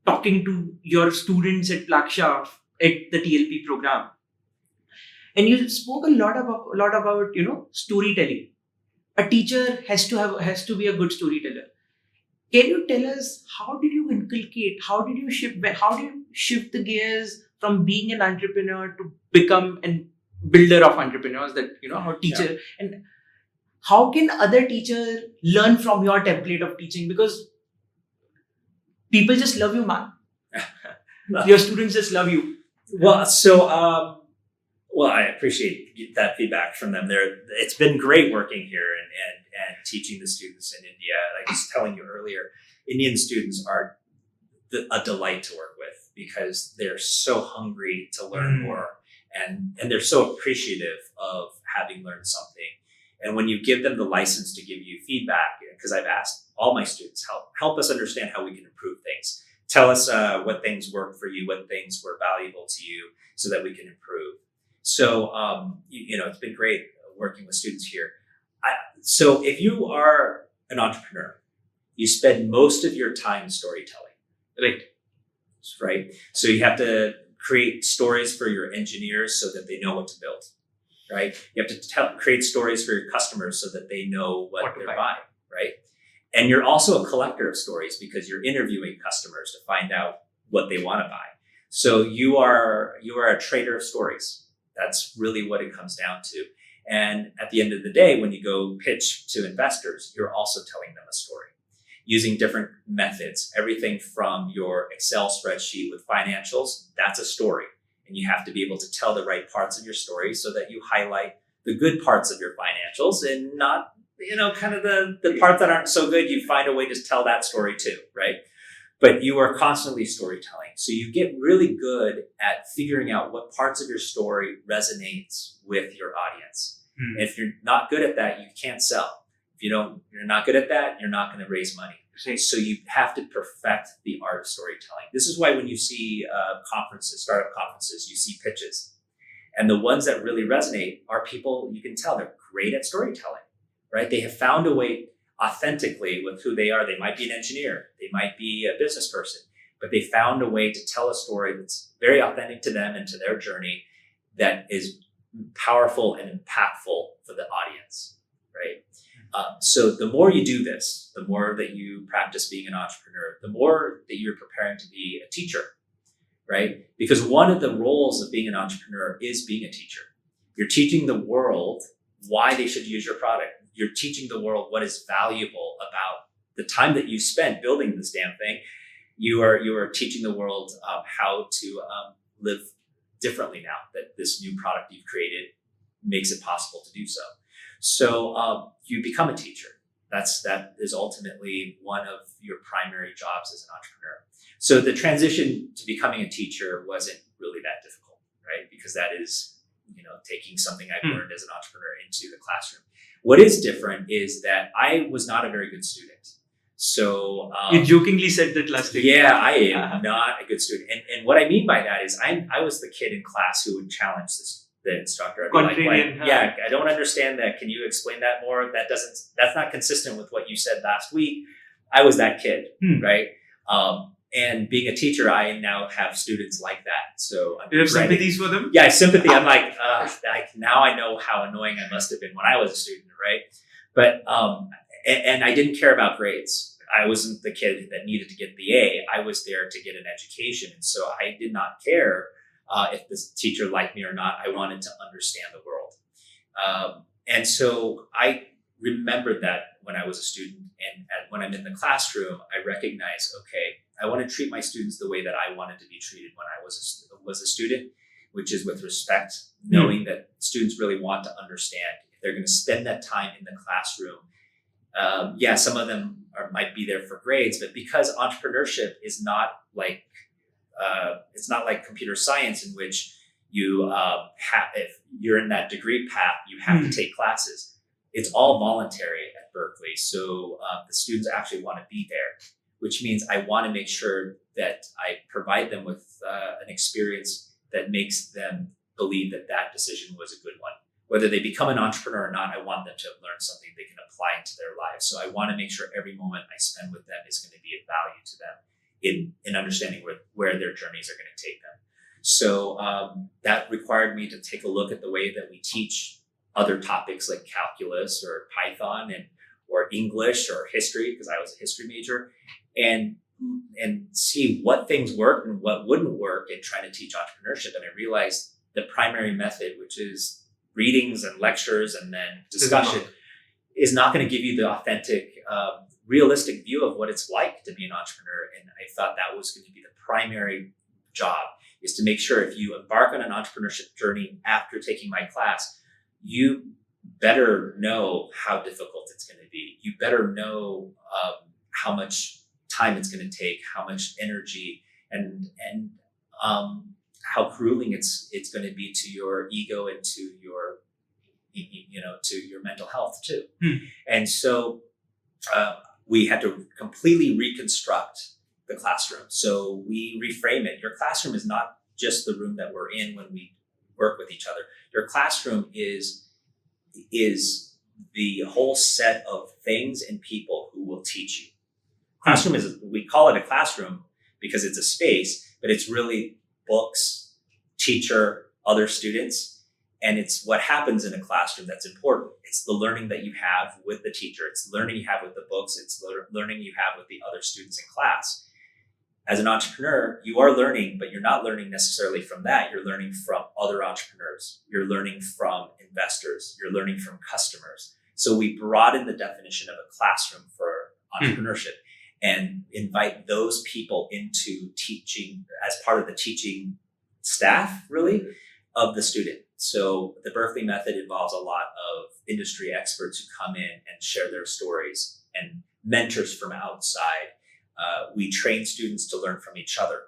talking to your students at Plaksha at the TLP program. And you spoke a lot about storytelling. A teacher has to be a good storyteller. Can you tell us, how did you inculcate, how do you shift the gears from being an entrepreneur to become a builder of entrepreneurs, how teacher, and how can other teachers learn from your template of teaching? Because people just love you, man. Your students just love you. Well, I appreciate that feedback from them. It's been great working here and teaching the students in India. Like I was telling you earlier, Indian students are a delight to work with because they're so hungry to learn more, and they're so appreciative of having learned something. And when you give them the license to give you feedback, because I've asked all my students, help us understand how we can improve things. Tell us what things work for you, what things were valuable to you, so that we can improve. So, it's been great working with students here. So if you are an entrepreneur, you spend most of your time storytelling. Right? So you have to create stories for your engineers so that they know what to build. Right? You have to create stories for your customers so that they know what they're buying. Right? And you're also a collector of stories because you're interviewing customers to find out what they want to buy. So you are a trader of stories. That's really what it comes down to. And at the end of the day, when you go pitch to investors, you're also telling them a story using different methods. Everything from your Excel spreadsheet with financials, that's a story. And you have to be able to tell the right parts of your story so that you highlight the good parts of your financials and not, kind of the parts that aren't so good. You find a way to tell that story too, right? But you are constantly storytelling. So you get really good at figuring out what parts of your story resonates with your audience. And if you're not good at that, you can't sell. If you're not good at that, you're not going to raise money. So you have to perfect the art of storytelling. This is why when you see startup conferences, you see pitches. And the ones that really resonate are people, you can tell they're great at storytelling, right? They have found a way authentically with who they are. They might be an engineer, they might be a business person, but they found a way to tell a story that's very authentic to them and to their journey that is powerful and impactful for the audience, right? So the more you do this, the more that you practice being an entrepreneur, the more that you're preparing to be a teacher, right? Because one of the roles of being an entrepreneur is being a teacher. You're teaching the world why they should use your product. You're teaching the world what is valuable about the time that you spent building this damn thing. You are teaching the world how to live differently now that this new product you've created makes it possible to do so. So you become a teacher. that is ultimately one of your primary jobs as an entrepreneur. So the transition to becoming a teacher wasn't really that difficult, right? Because that is, taking something I've learned as an entrepreneur into the classroom. What is different is that I was not a very good student. So you jokingly said that last week. Yeah, I am not a good student. And what I mean by that is I was the kid in class who would challenge the instructor. I'd be like, yeah, I don't understand that. Can you explain that more? That's not consistent with what you said last week. I was that kid, right? And being a teacher, I now have students like that. So you have sympathies for them? Yeah, I have sympathy. I'm like, now I know how annoying I must have been when I was a student, right? But and I didn't care about grades. I wasn't the kid that needed to get the A. I was there to get an education. And so I did not care if this teacher liked me or not. I wanted to understand the world. And so I remembered that when I was a student, and when I'm in the classroom, I recognize, okay, I want to treat my students the way that I wanted to be treated when I was a student, which is with respect, knowing that students really want to understand. If they're going to spend that time in the classroom, some of them might be there for grades, but because entrepreneurship is not like it's not like computer science, in which you if you're in that degree path, you have to take classes. It's all voluntary at Berkeley, so the students actually want to be there, which means I want to make sure that I provide them with an experience that makes them believe that decision was a good one. Whether they become an entrepreneur or not, I want them to have learned something they can apply into their lives. So I want to make sure every moment I spend with them is going to be of value to them in understanding where their journeys are going to take them. So that required me to take a look at the way that we teach other topics like calculus or Python or English or history, because I was a history major, and see what things worked and what wouldn't work in trying to teach entrepreneurship. And I realized the primary method, which is readings and lectures and then discussion, is not going to give you the authentic, realistic view of what it's like to be an entrepreneur. And I thought that was going to be the primary job, is to make sure if you embark on an entrepreneurship journey after taking my class, you better know how difficult it's going to be. You better know how much time it's going to take, how much energy, and how grueling it's going to be to your ego and to your to your mental health too. And so we had to completely reconstruct the classroom. So we reframe it. Your classroom is not just the room that we're in when we work with each other. Your classroom is the whole set of things and people who will teach you. Classroom we call it a classroom because it's a space, but it's really books, teacher, other students. And it's what happens in a classroom that's important. It's the learning that you have with the teacher. It's the learning you have with the books. It's the learning you have with the other students in class. As an entrepreneur, you are learning, but you're not learning necessarily from that. You're learning from other entrepreneurs. You're learning from investors. You're learning from customers. So we broaden the definition of a classroom for entrepreneurship and invite those people into teaching as part of the teaching staff, really, of the student. So the Berkeley method involves a lot of industry experts who come in and share their stories, and mentors from outside. We train students to learn from each other,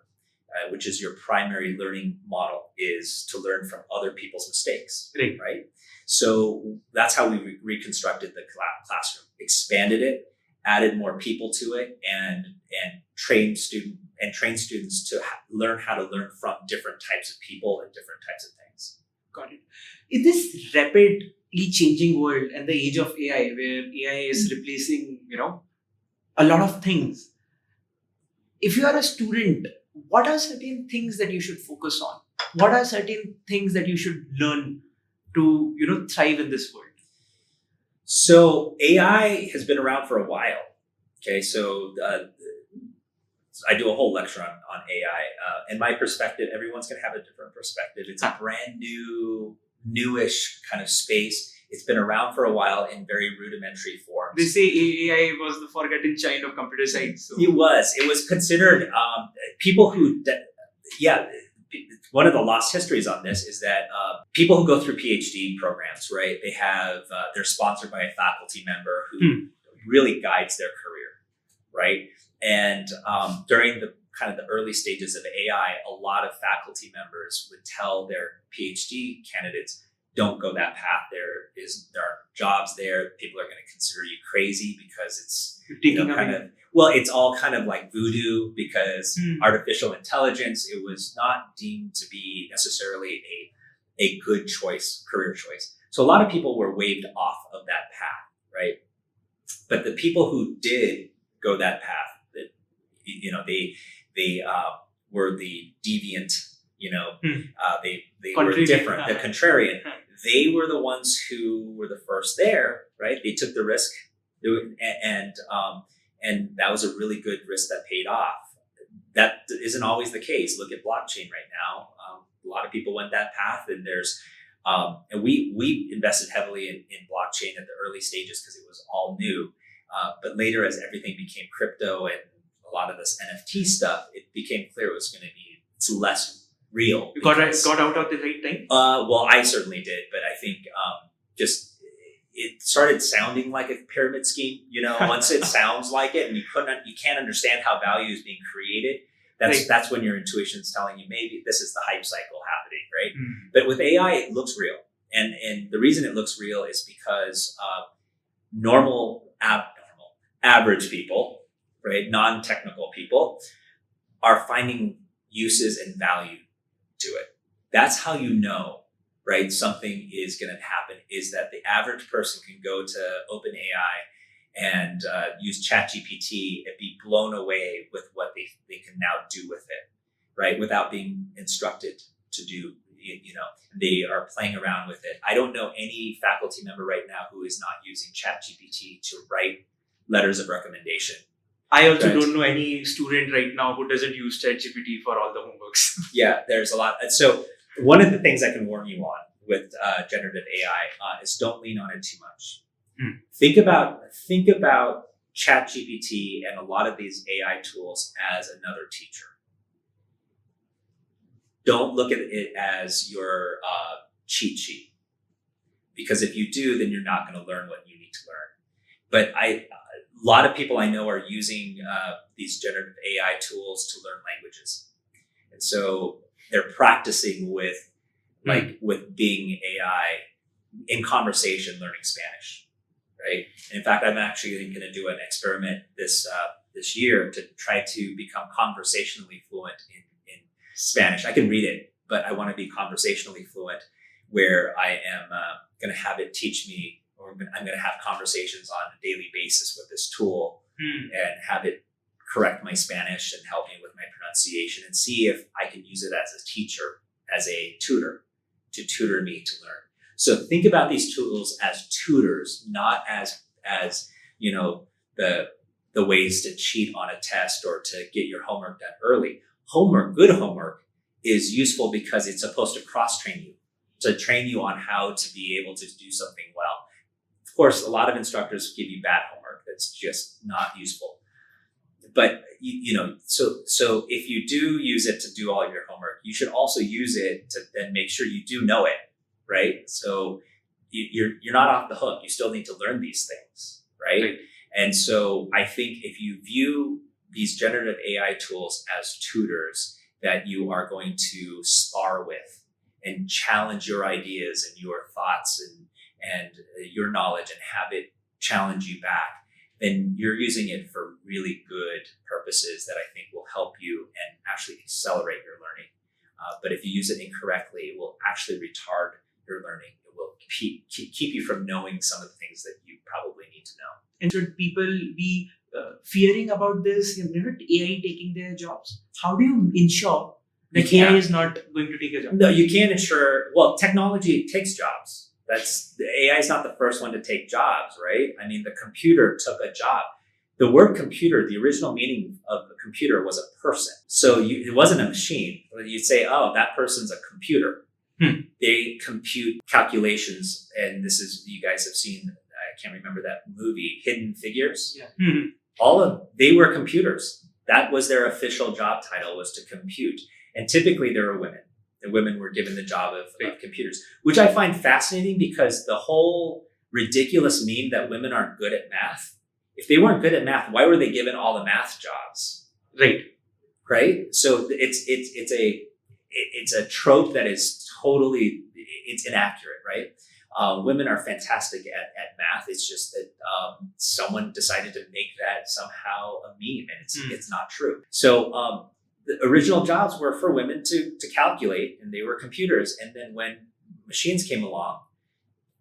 which is your primary learning model, is to learn from other people's mistakes, right? So that's how we reconstructed the classroom, expanded it, added more people to it, and trained students to learn how to learn from different types of people and different types of things. Got it. In this rapidly changing world and the age of AI, where AI is replacing, a lot of things, if you are a student, what are certain things that you should focus on? What are certain things that you should learn to, thrive in this world? So AI has been around for a while. Okay, so I do a whole lecture on AI. In my perspective, everyone's going to have a different perspective. It's a brand newish kind of space. It's been around for a while in very rudimentary forms. They say AI was the forgotten child of computer science. So. It was considered, people who, one of the lost histories on this is that people who go through PhD programs, right? They're sponsored by a faculty member who really guides their career, right? And during the kind of the early stages of AI, a lot of faculty members would tell their PhD candidates, don't go that path. There are jobs there. People are going to consider you crazy because it's it's all kind of like voodoo, because artificial intelligence, it was not deemed to be necessarily a good choice, career choice. So a lot of people were waved off of that path, right? But the people who did go that path, that they were the deviant, they were different, the contrarian. They were the ones who were the first there, right? They took the risk, and that was a really good risk that paid off. That isn't always the case. Look at blockchain right now. A lot of people went that path, and there's and we invested heavily in blockchain at the early stages because it was all new. But later, as everything became crypto and a lot of this NFT stuff, it became clear it's less real. You got out of the right time? Well, I certainly did, but I think just it started sounding like a pyramid scheme. Once it sounds like it, and you can't understand how value is being created. That's when your intuition is telling you maybe this is the hype cycle happening, right? But with AI, it looks real, and the reason it looks real is because average people, right, non-technical people, are finding uses and value to it. That's how you know, right, something is going to happen, is that the average person can go to OpenAI and use ChatGPT and be blown away with what they can now do with it, right, without being instructed to do. They are playing around with it. I don't know any faculty member right now who is not using ChatGPT to write letters of recommendation. I also don't know any student right now who doesn't use ChatGPT for all the homeworks. Yeah, there's a lot. So one of the things I can warn you on with generative AI is don't lean on it too much. Think about ChatGPT and a lot of these AI tools as another teacher. Don't look at it as your cheat sheet, because if you do, then you're not going to learn what you need to learn. But a lot of people I know are using these generative AI tools to learn languages. And so they're practicing with being AI in conversation, learning Spanish, right? And in fact, I'm actually going to do an experiment this year to try to become conversationally fluent in Spanish. I can read it, but I want to be conversationally fluent, where I am going to have it teach me, or I'm going to have conversations on a daily basis with this tool and have it correct my Spanish and help me with my pronunciation, and see if I can use it as a teacher, as a tutor, to tutor me to learn. So think about these tools as tutors, not as the ways to cheat on a test or to get your homework done early. Good homework is useful because it's supposed to cross-train you, to train you on how to be able to do something well. Of course, a lot of instructors give you bad homework that's just not useful. But so if you do use it to do all of your homework, you should also use it to then make sure you do know it, right? So you're not off the hook. You still need to learn these things, right? And so I think if you view these generative AI tools as tutors that you are going to spar with and challenge your ideas and your thoughts and your knowledge and have it challenge you back, then you're using it for really good purposes that I think will help you and actually accelerate your learning. But if you use it incorrectly, it will actually retard your learning. It will keep you from knowing some of the things that you probably need to know. And should people be fearing about this, AI taking their jobs? How do you ensure that AI is not going to take a job? No, you can't ensure. Well, technology takes jobs. The AI is not the first one to take jobs, right? I mean, the computer took a job. The word computer, the original meaning of the computer was a person. So it wasn't a machine. You'd say, oh, that person's a computer. They compute calculations. And this is, you guys have seen, I can't remember that movie, Hidden Figures. Yeah. They were computers. That was their official job title, was to compute. And typically there were women. The women were given the job of computers, which I find fascinating, because the whole ridiculous meme that women aren't good at math If they weren't good at math, why were they given all the math jobs? Right. So it's a trope that is totally, it's inaccurate, right? Women are fantastic at math. It's just that someone decided to make that somehow a meme, and it's not true. So the original jobs were for women to calculate, and they were computers. And then when machines came along,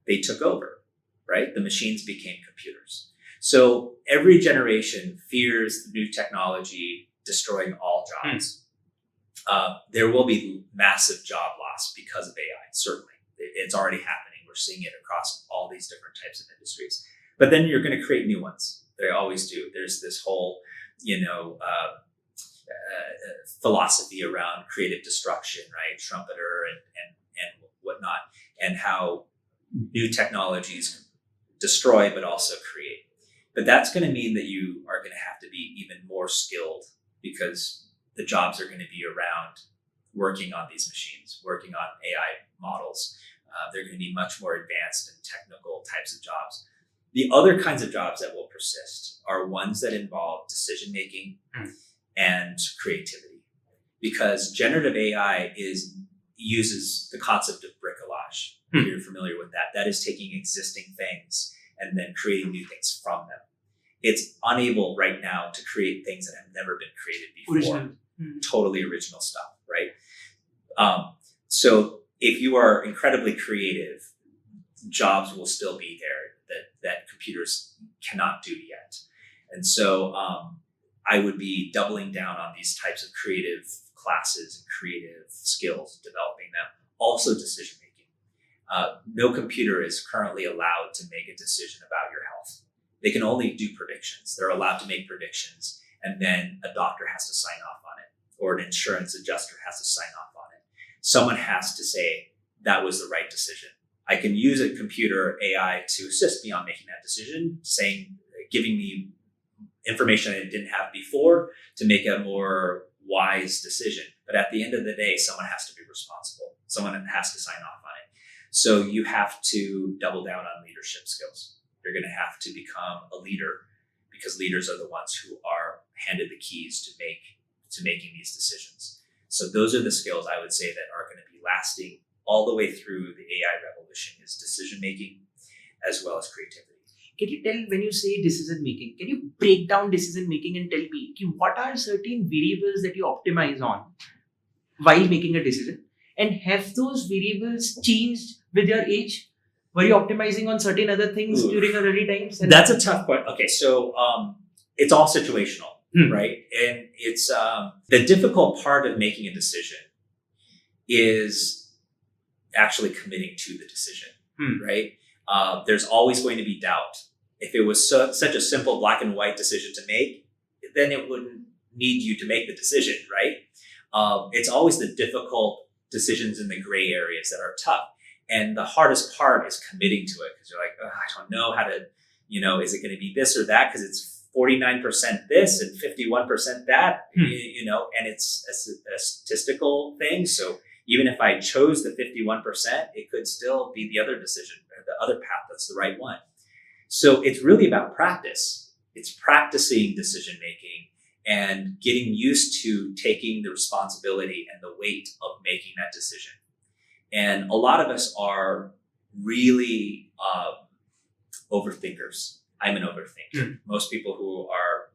they took over, right? The machines became computers. So every generation fears the new technology destroying all jobs. There will be massive job loss because of AI, certainly. It's already happening. We're seeing it across all these different types of industries. But then you're going to create new ones. They always do. There's this whole, philosophy around creative destruction, right? Trumpeter and whatnot, and how new technologies destroy but also create. But that's going to mean that you are going to have to be even more skilled, because the jobs are going to be around working on these machines, working on AI models. They're going to be much more advanced and technical types of jobs. The other kinds of jobs that will persist are ones that involve decision-making and creativity, because generative AI uses the concept of bricolage. If you're familiar with that, that is taking existing things and then creating new things from them. It's unable right now to create things that have never been created before. Totally original stuff, right? So if you are incredibly creative, jobs will still be there that computers cannot do yet. And so I would be doubling down on these types of creative classes and creative skills, developing them. Also decision making. No computer is currently allowed to make a decision about your health. They can only do predictions. They're allowed to make predictions, and then a doctor has to sign off on it, or an insurance adjuster has to sign off on it. Someone has to say that was the right decision. I can use a computer AI to assist me on making that decision, giving me information I didn't have before to make a more wise decision. But at the end of the day, someone has to be responsible. Someone has to sign off on it. So you have to double down on leadership skills. You're going to have to become a leader, because leaders are the ones who are handed the keys to making these decisions. So those are the skills I would say that are going to be lasting all the way through the AI revolution, is decision making as well as creativity. Can you tell, when you say decision making, can you break down decision making and tell me what are certain variables that you optimize on while making a decision? And have those variables changed with your age? Were you optimizing on certain other things during your early times? That's a tough point. Okay, so it's all situational, right? And it's the difficult part of making a decision is actually committing to the decision, right? There's always going to be doubt. If it was such a simple black and white decision to make, then it wouldn't need you to make the decision, right? It's always the difficult decisions in the gray areas that are tough. And the hardest part is committing to it, because you're like, I don't know how to, is it going to be this or that? Because it's 49% this and 51% that, and it's a statistical thing. So even if I chose the 51%, it could still be the other decision, or the other path that's the right one. So it's really about practice. It's practicing decision-making and getting used to taking the responsibility and the weight of making that decision. And a lot of us are really overthinkers. I'm an overthinker. Most people who are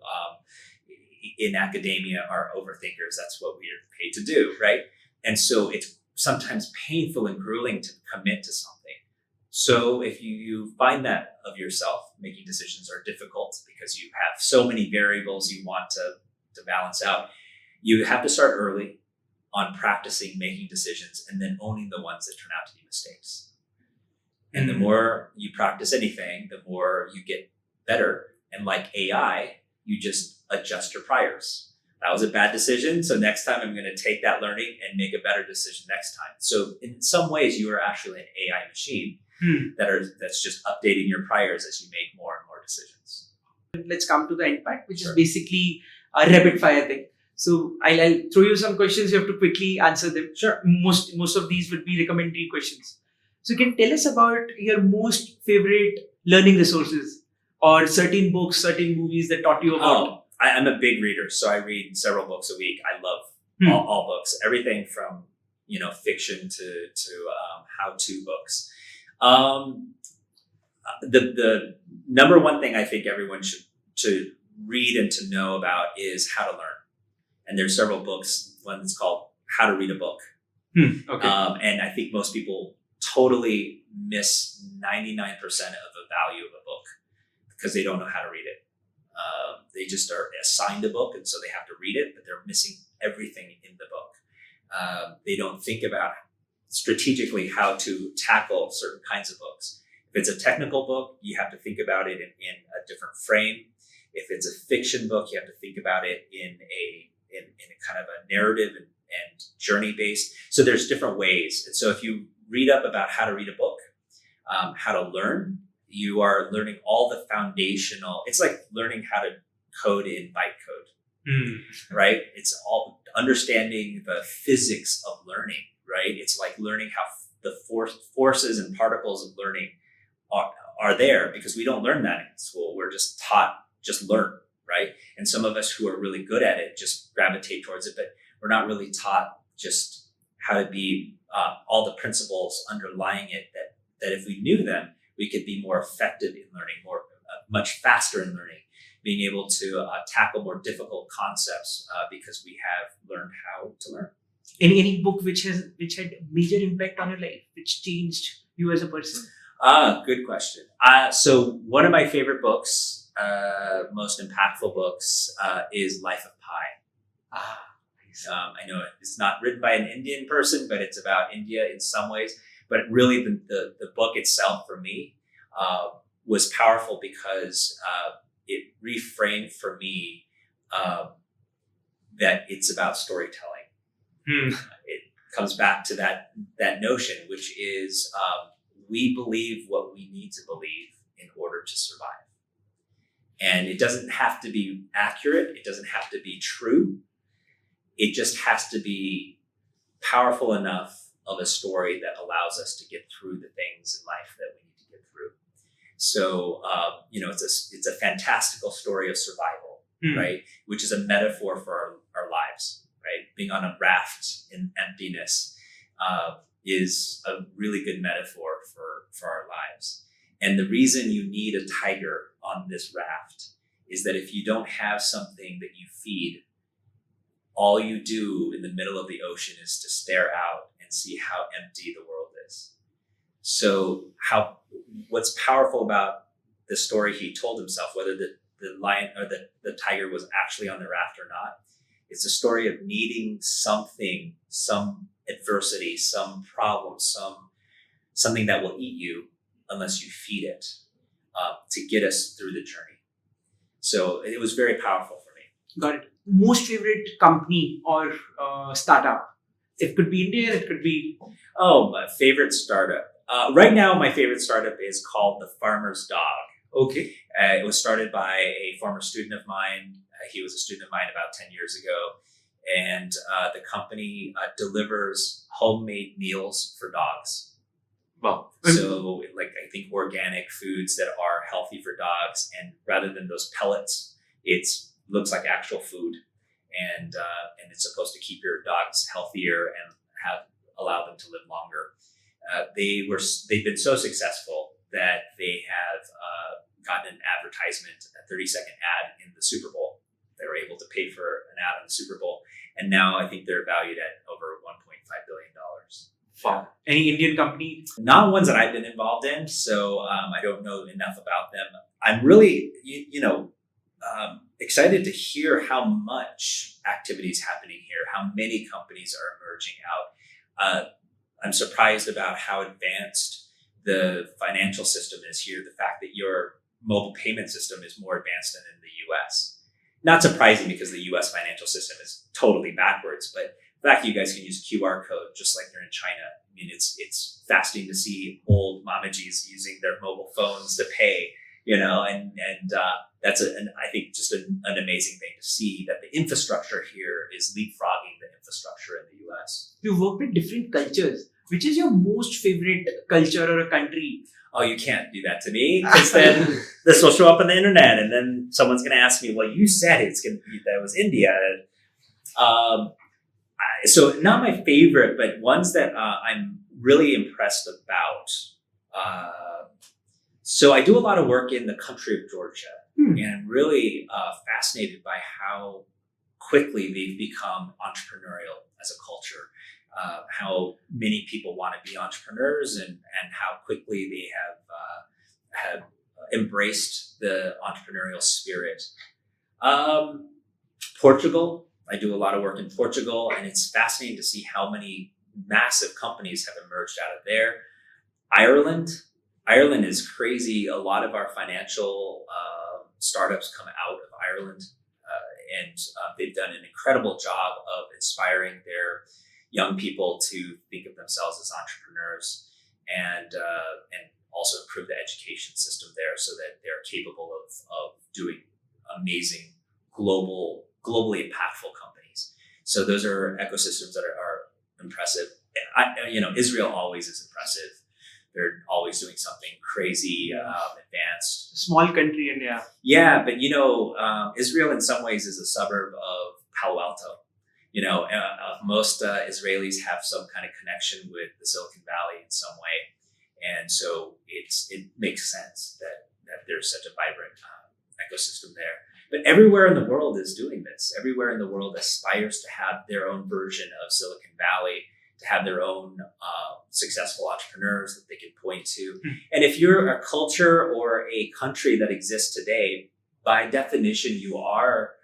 in academia are overthinkers. That's what we are paid to do, right? And so it's sometimes painful and grueling to commit to something. So if you find that of yourself, making decisions are difficult because you have so many variables you want to balance out, you have to start early on practicing making decisions and then owning the ones that turn out to be mistakes. And the more you practice anything, the more you get better. And like AI, you just adjust your priors. That was a bad decision, so next time I'm going to take that learning and make a better decision next time. So in some ways, you are actually an AI machine that's just updating your priors as you make more and more decisions. Let's come to the end part, which is basically a rapid fire thing. So I'll throw you some questions. You have to quickly answer them. Sure. Most of these would be recommendatory questions. So you can tell us about your most favorite learning resources or certain books, certain movies that taught you about? Oh, I'm a big reader, so I read several books a week. I love all books, everything from fiction to how-to books. The number one thing I think everyone should read and to know about is how to learn. And there's several books. One that's called How to Read a Book. Okay. And I think most people totally miss 99% of the value of a book because they don't know how to read it. They just are assigned a book, and so they have to read it, but they're missing everything in the book. They don't think about strategically how to tackle certain kinds of books. If it's a technical book, you have to think about it in a different frame. If it's a fiction book, you have to think about it in a kind of a narrative and journey based. So there's different ways. And so if you read up about how to read a book, how to learn, you are learning all the foundational. It's like learning how to code in bytecode, right? It's all understanding the physics of learning, right? It's like learning how the forces and particles of learning are there, because we don't learn that in school. We're just taught, just learn, right? And some of us who are really good at it just gravitate towards it, but we're not really taught just how to be all the principles underlying it, that if we knew them, we could be more effective in learning, much faster in learning, being able to tackle more difficult concepts because we have learned how to learn. Any book which had major impact on your life, which changed you as a person? Good question. So one of my favorite books, most impactful books, is Life of Pi. Nice. I know it's not written by an Indian person, but it's about India in some ways. But really, the book itself for me was powerful because it reframed for me that it's about storytelling. It comes back to that notion, which is we believe what we need to believe in order to survive. And it doesn't have to be accurate. It doesn't have to be true. It just has to be powerful enough of a story that allows us to get through the things in life that we need to get through. So, it's a fantastical story of survival, right? Which is a metaphor for our lives, right? Being on a raft in emptiness is a really good metaphor for our lives. And the reason you need a tiger on this raft is that if you don't have something that you feed, all you do in the middle of the ocean is to stare out and see how empty the world is. So what's powerful about the story he told himself, whether the lion or the tiger was actually on the raft or not, it's a story of needing something, some adversity, some problem, something that will eat you unless you feed it, to get us through the journey. So it was very powerful for me. Got it. Most favorite company or startup? It could be India, it could be... Oh, my favorite startup. Right now, my favorite startup is called The Farmer's Dog. Okay. It was started by a former student of mine. He was a student of mine about 10 years ago. And the company delivers homemade meals for dogs. Wow. So, I think organic foods that are healthy for dogs, and rather than those pellets, it looks like actual food, and it's supposed to keep your dogs healthier and allow them to live longer. They've been so successful that they have gotten an advertisement, a 30-second ad in the Super Bowl. They were able to pay for an ad in the Super Bowl, and now I think they're valued at over $1.5 billion. Wow. Any Indian company? Not ones that I've been involved in, so I don't know enough about them. I'm really, excited to hear how much activity is happening here, how many companies are emerging out. I'm surprised about how advanced the financial system is here. The fact that your mobile payment system is more advanced than in the US. Not surprising, because the US financial system is totally backwards, but the fact that you guys can use QR code just like you're in China. I mean, it's fascinating to see old mamajis using their mobile phones to pay, and that's I think just an amazing thing to see, that the infrastructure here is leapfrogging the infrastructure in the US. You work with different cultures. Which is your most favorite culture or a country oh, you can't do that to me, because then this will show up on the internet, and then someone's going to ask me, well, you said that was India. So not my favorite, but ones that I'm really impressed about. So I do a lot of work in the country of Georgia, and I'm really fascinated by how quickly they've become entrepreneurial as a culture. How many people want to be entrepreneurs, and how quickly they have embraced the entrepreneurial spirit. Portugal, I do a lot of work in Portugal, and it's fascinating to see how many massive companies have emerged out of there. Ireland is crazy. A lot of our financial startups come out of Ireland, and they've done an incredible job of inspiring their young people to think of themselves as entrepreneurs, and also improve the education system there so that they're capable of doing amazing globally impactful companies. So those are ecosystems that are impressive. Israel always is impressive. They're always doing something crazy, advanced. Small country, and yeah. Yeah, but Israel in some ways is a suburb of Palo Alto. Most Israelis have some kind of connection with the Silicon Valley in some way, and so it makes sense that there's such a vibrant ecosystem there. But everywhere in the world is doing this. Everywhere in the world aspires to have their own version of Silicon Valley, to have their own successful entrepreneurs that they can point to. And if you're a culture or a country that exists today, by definition, you are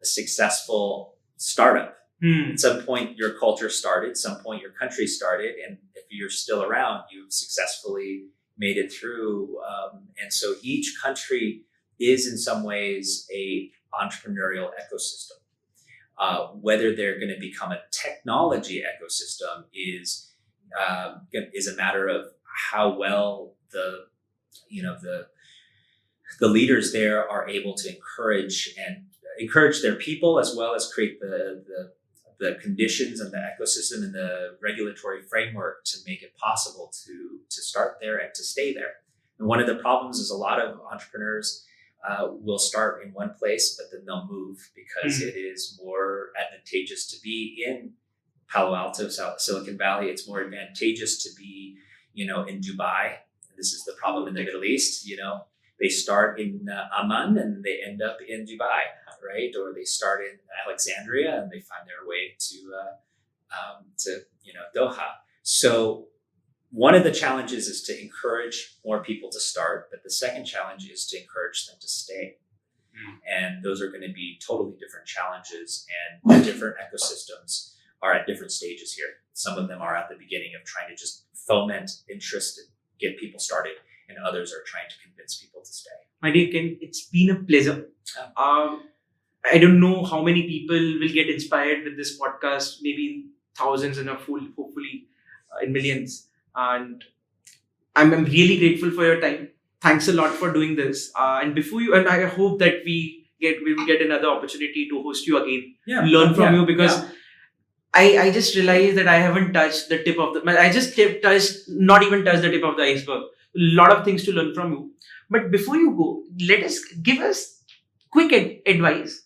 a successful startup. At some point, your culture started, at some point, your country started, and if you're still around, you've successfully made it through. And so each country is in some ways a entrepreneurial ecosystem. Whether they're going to become a technology ecosystem is a matter of how well the leaders there are able to encourage their people, as well as create the conditions and the ecosystem and the regulatory framework to make it possible to start there and to stay there. And one of the problems is a lot of entrepreneurs will start in one place, but then they'll move because it is more advantageous to be in Palo Alto, Silicon Valley. It's more advantageous to be, in Dubai. This is the problem in the Middle East. They start in Amman and they end up in Dubai, right? Or they start in Alexandria and they find their way to Doha. So one of the challenges is to encourage more people to start, but the second challenge is to encourage them to stay. And those are going to be totally different challenges, and different ecosystems are at different stages here. Some of them are at the beginning of trying to just foment interest and get people started, and others are trying to convince people to stay. My dear Ken, it's been a pleasure. I don't know how many people will get inspired with this podcast, maybe thousands and hopefully in millions. And I'm really grateful for your time. Thanks a lot for doing this. And I hope that we will get another opportunity to host you again, learn from you, because I just realized that I haven't touched the tip of not even touched the tip of the iceberg. A lot of things to learn from you. But before you go, give us quick advice.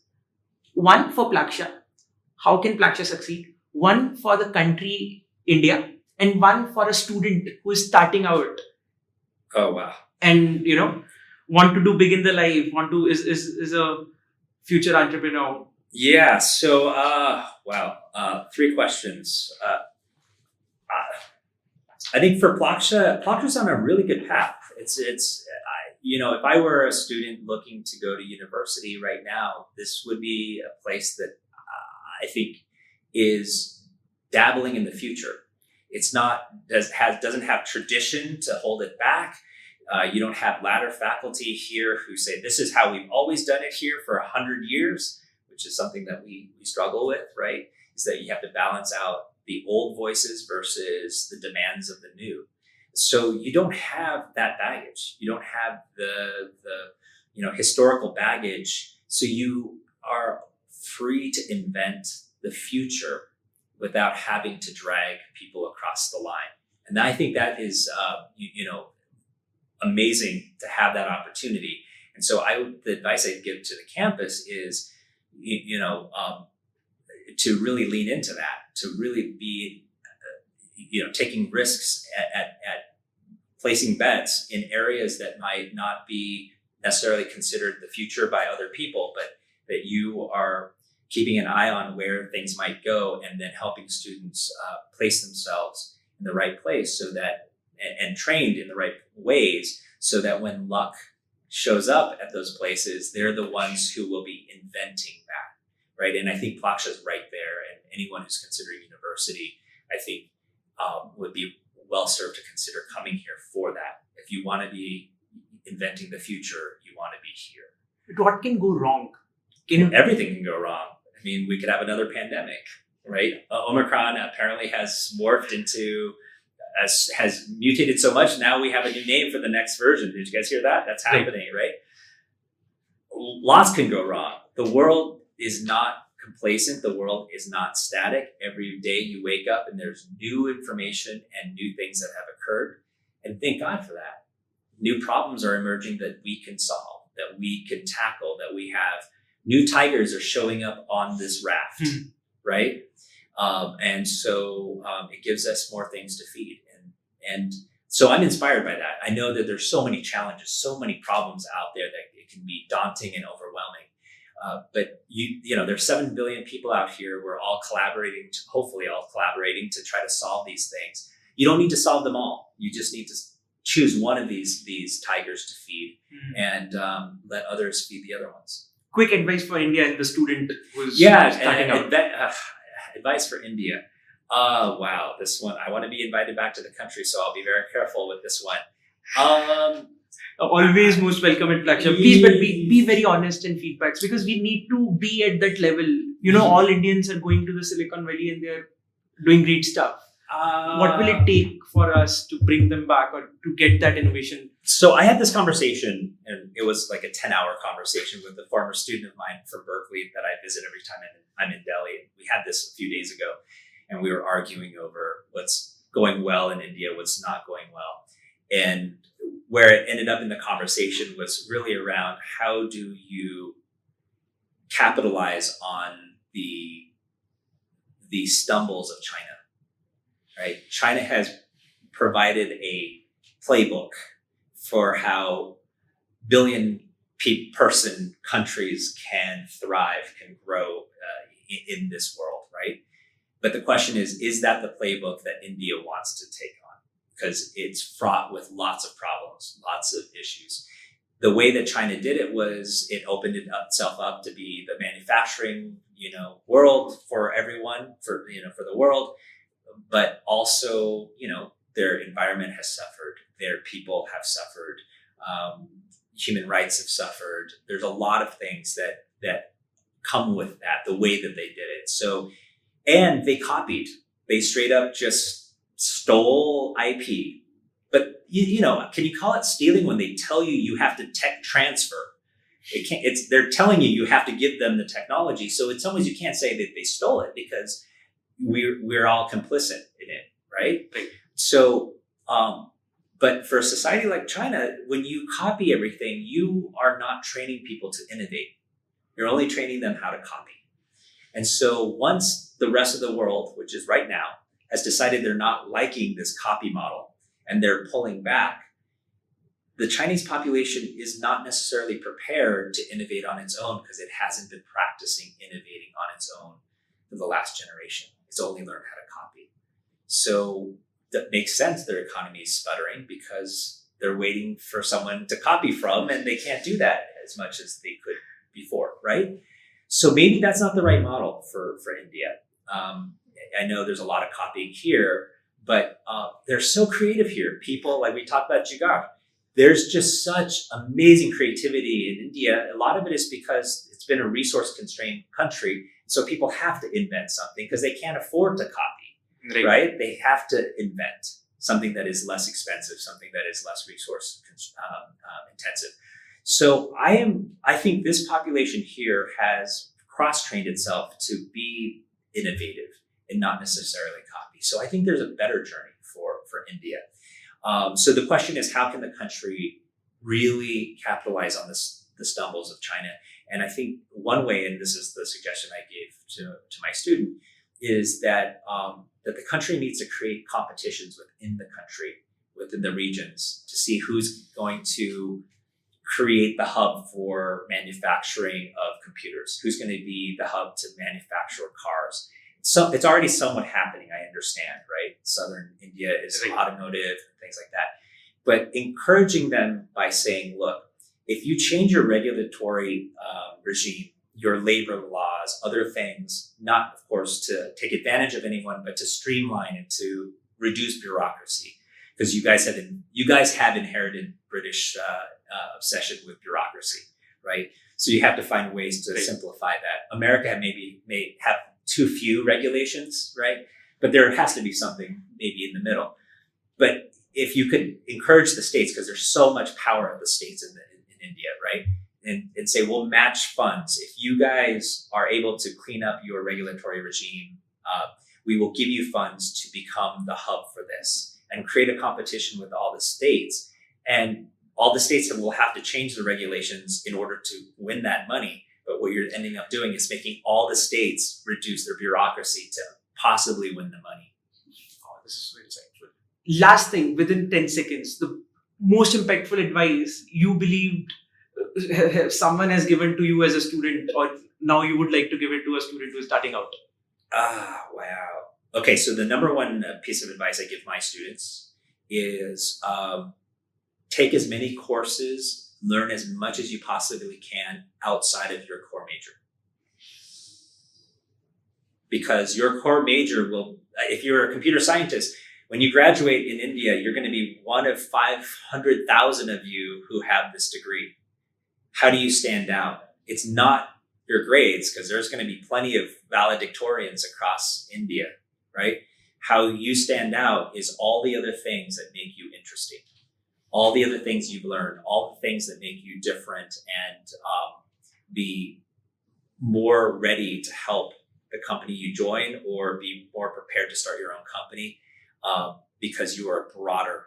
One for Plaksha. How can Plaksha succeed? One for the country, India. And one for a student who is starting out. Oh, wow. And, want to do big in the life, is a future entrepreneur. Yeah. So, 3 questions. I think for Plaksha's on a really good path. If I were a student looking to go to university right now, this would be a place that I think is dabbling in the future. It's doesn't have tradition to hold it back. You don't have ladder faculty here who say, this is how we've always done it here for 100 years, which is something that we struggle with, right? Is that you have to balance out the old voices versus the demands of the new. So you don't have that baggage. You don't have the historical baggage. So you are free to invent the future without having to drag people across the line. And I think that is, amazing to have that opportunity. And so the advice I'd give to the campus is, to really lean into that, to really be, taking risks at placing bets in areas that might not be necessarily considered the future by other people, but that you are keeping an eye on where things might go, and then helping students place themselves in the right place so that, and trained in the right ways, so that when luck shows up at those places, they're the ones who will be inventing that, right? And I think Plaksha's right there, and anyone who's considering university, I think, would be well served to consider coming here for that. If you want to be inventing the future, you want to be here. But what can go wrong? Everything can go wrong. I mean, we could have another pandemic, right? Omicron apparently has morphed into, has mutated so much. Now we have a new name for the next version. Did you guys hear that? That's happening, right? Lots can go wrong. The world is not complacent. The world is not static. Every day you wake up and there's new information and new things that have occurred. And thank God for that. New problems are emerging that we can solve, that we can tackle, that we have. New tigers are showing up on this raft, right? And so it gives us more things to feed. And so I'm inspired by that. I know that there's so many challenges, so many problems out there that it can be daunting and overwhelming. But there's 7 billion people out here. We're all collaborating, hopefully all collaborating to try to solve these things. You don't need to solve them all. You just need to choose one of these tigers to feed, and let others feed the other ones. Quick advice for India and the student who's starting out. Advice for India. Wow, this one, I want to be invited back to the country, so I'll be very careful with this one. Always most welcome at Plaksha. Please, but be very honest in feedbacks, because we need to be at that level. All Indians are going to the Silicon Valley and they're doing great stuff. What will it take for us to bring them back or to get that innovation? So I had this conversation, and it was like a 10-hour conversation with a former student of mine from Berkeley that I visit every time I'm in Delhi. We had this a few days ago, and we were arguing over what's going well in India, what's not going well. And where it ended up in the conversation was really around, how do you capitalize on the stumbles of China, right? China has provided a playbook for how billion-person countries can thrive, can grow in this world, right? But the question is that the playbook that India wants to take on? Because it's fraught with lots of problems, lots of issues. The way that China did it was it opened itself up to be the manufacturing, world for everyone, for the world, but also, their environment has suffered, their people have suffered, human rights have suffered. There's a lot of things that come with that, the way that they did it. So, and they copied. They straight up just stole IP. But can you call it stealing when they tell you have to tech transfer? They're telling you have to give them the technology. So in some ways you can't say that they stole it, because we're all complicit in it, right? So, but for a society like China, when you copy everything, you are not training people to innovate. You're only training them how to copy. And so once the rest of the world, which is right now, has decided they're not liking this copy model and they're pulling back, the Chinese population is not necessarily prepared to innovate on its own, because it hasn't been practicing innovating on its own for the last generation. It's only learned how to copy. So that makes sense. Their economy is sputtering because they're waiting for someone to copy from, and they can't do that as much as they could before, right? So maybe that's not the right model for India. I know there's a lot of copying here, but they're so creative here. People, like we talked about Jigar, there's just such amazing creativity in India. A lot of it is because it's been a resource-constrained country, so people have to invent something because they can't afford to copy, right? They have to invent something that is less expensive, something that is less resource intensive. So I think this population here has cross-trained itself to be innovative and not necessarily copy. So I think there's a better journey for India. So the question is, how can the country really capitalize on the stumbles of China? And I think one way, and this is the suggestion I gave to my student, is that that the country needs to create competitions within the country, within the regions, to see who's going to create the hub for manufacturing of computers, who's going to be the hub to manufacture cars. So it's already somewhat happening, I understand, right? Southern India is automotive and things like that. But encouraging them by saying, look, if you change your regulatory regime, your labor laws, other things, not, of course, to take advantage of anyone, but to streamline and to reduce bureaucracy, because you guys have inherited British obsession with bureaucracy, right? So you have to find ways to simplify that. America may have too few regulations, right? But there has to be something maybe in the middle. But if you could encourage the states, because there's so much power at the states in India, right? And say, we'll match funds. If you guys are able to clean up your regulatory regime, we will give you funds to become the hub for this, and create a competition with all the states. And all the states will have to change the regulations in order to win that money. But what you're ending up doing is making all the states reduce their bureaucracy to possibly win the money. Oh, this is very insightful. Last thing, within 10 seconds, the most impactful advice you believed someone has given to you as a student, or now you would like to give it to a student who is starting out? Wow. Okay, so the number one piece of advice I give my students is take as many courses, learn as much as you possibly can outside of your core major. Because your core major will, if you're a computer scientist, when you graduate in India, you're going to be one of 500,000 of you who have this degree. How do you stand out? It's not your grades, because there's going to be plenty of valedictorians across India, right? How you stand out is all the other things that make you interesting, all the other things you've learned, all the things that make you different, and be more ready to help the company you join, or be more prepared to start your own company, because you are a broader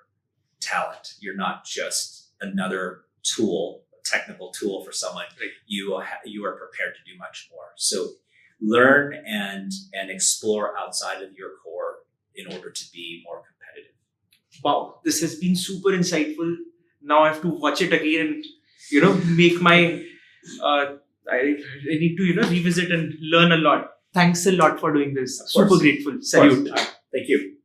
talent. You're not just another tool, technical tool for someone. Right. You are prepared to do much more. So learn and explore outside of your core in order to be more competitive. Wow, this has been super insightful. Now I have to watch it again and make my I need to revisit and learn a lot. Thanks a lot for doing this. Super grateful. Salute. Thank you.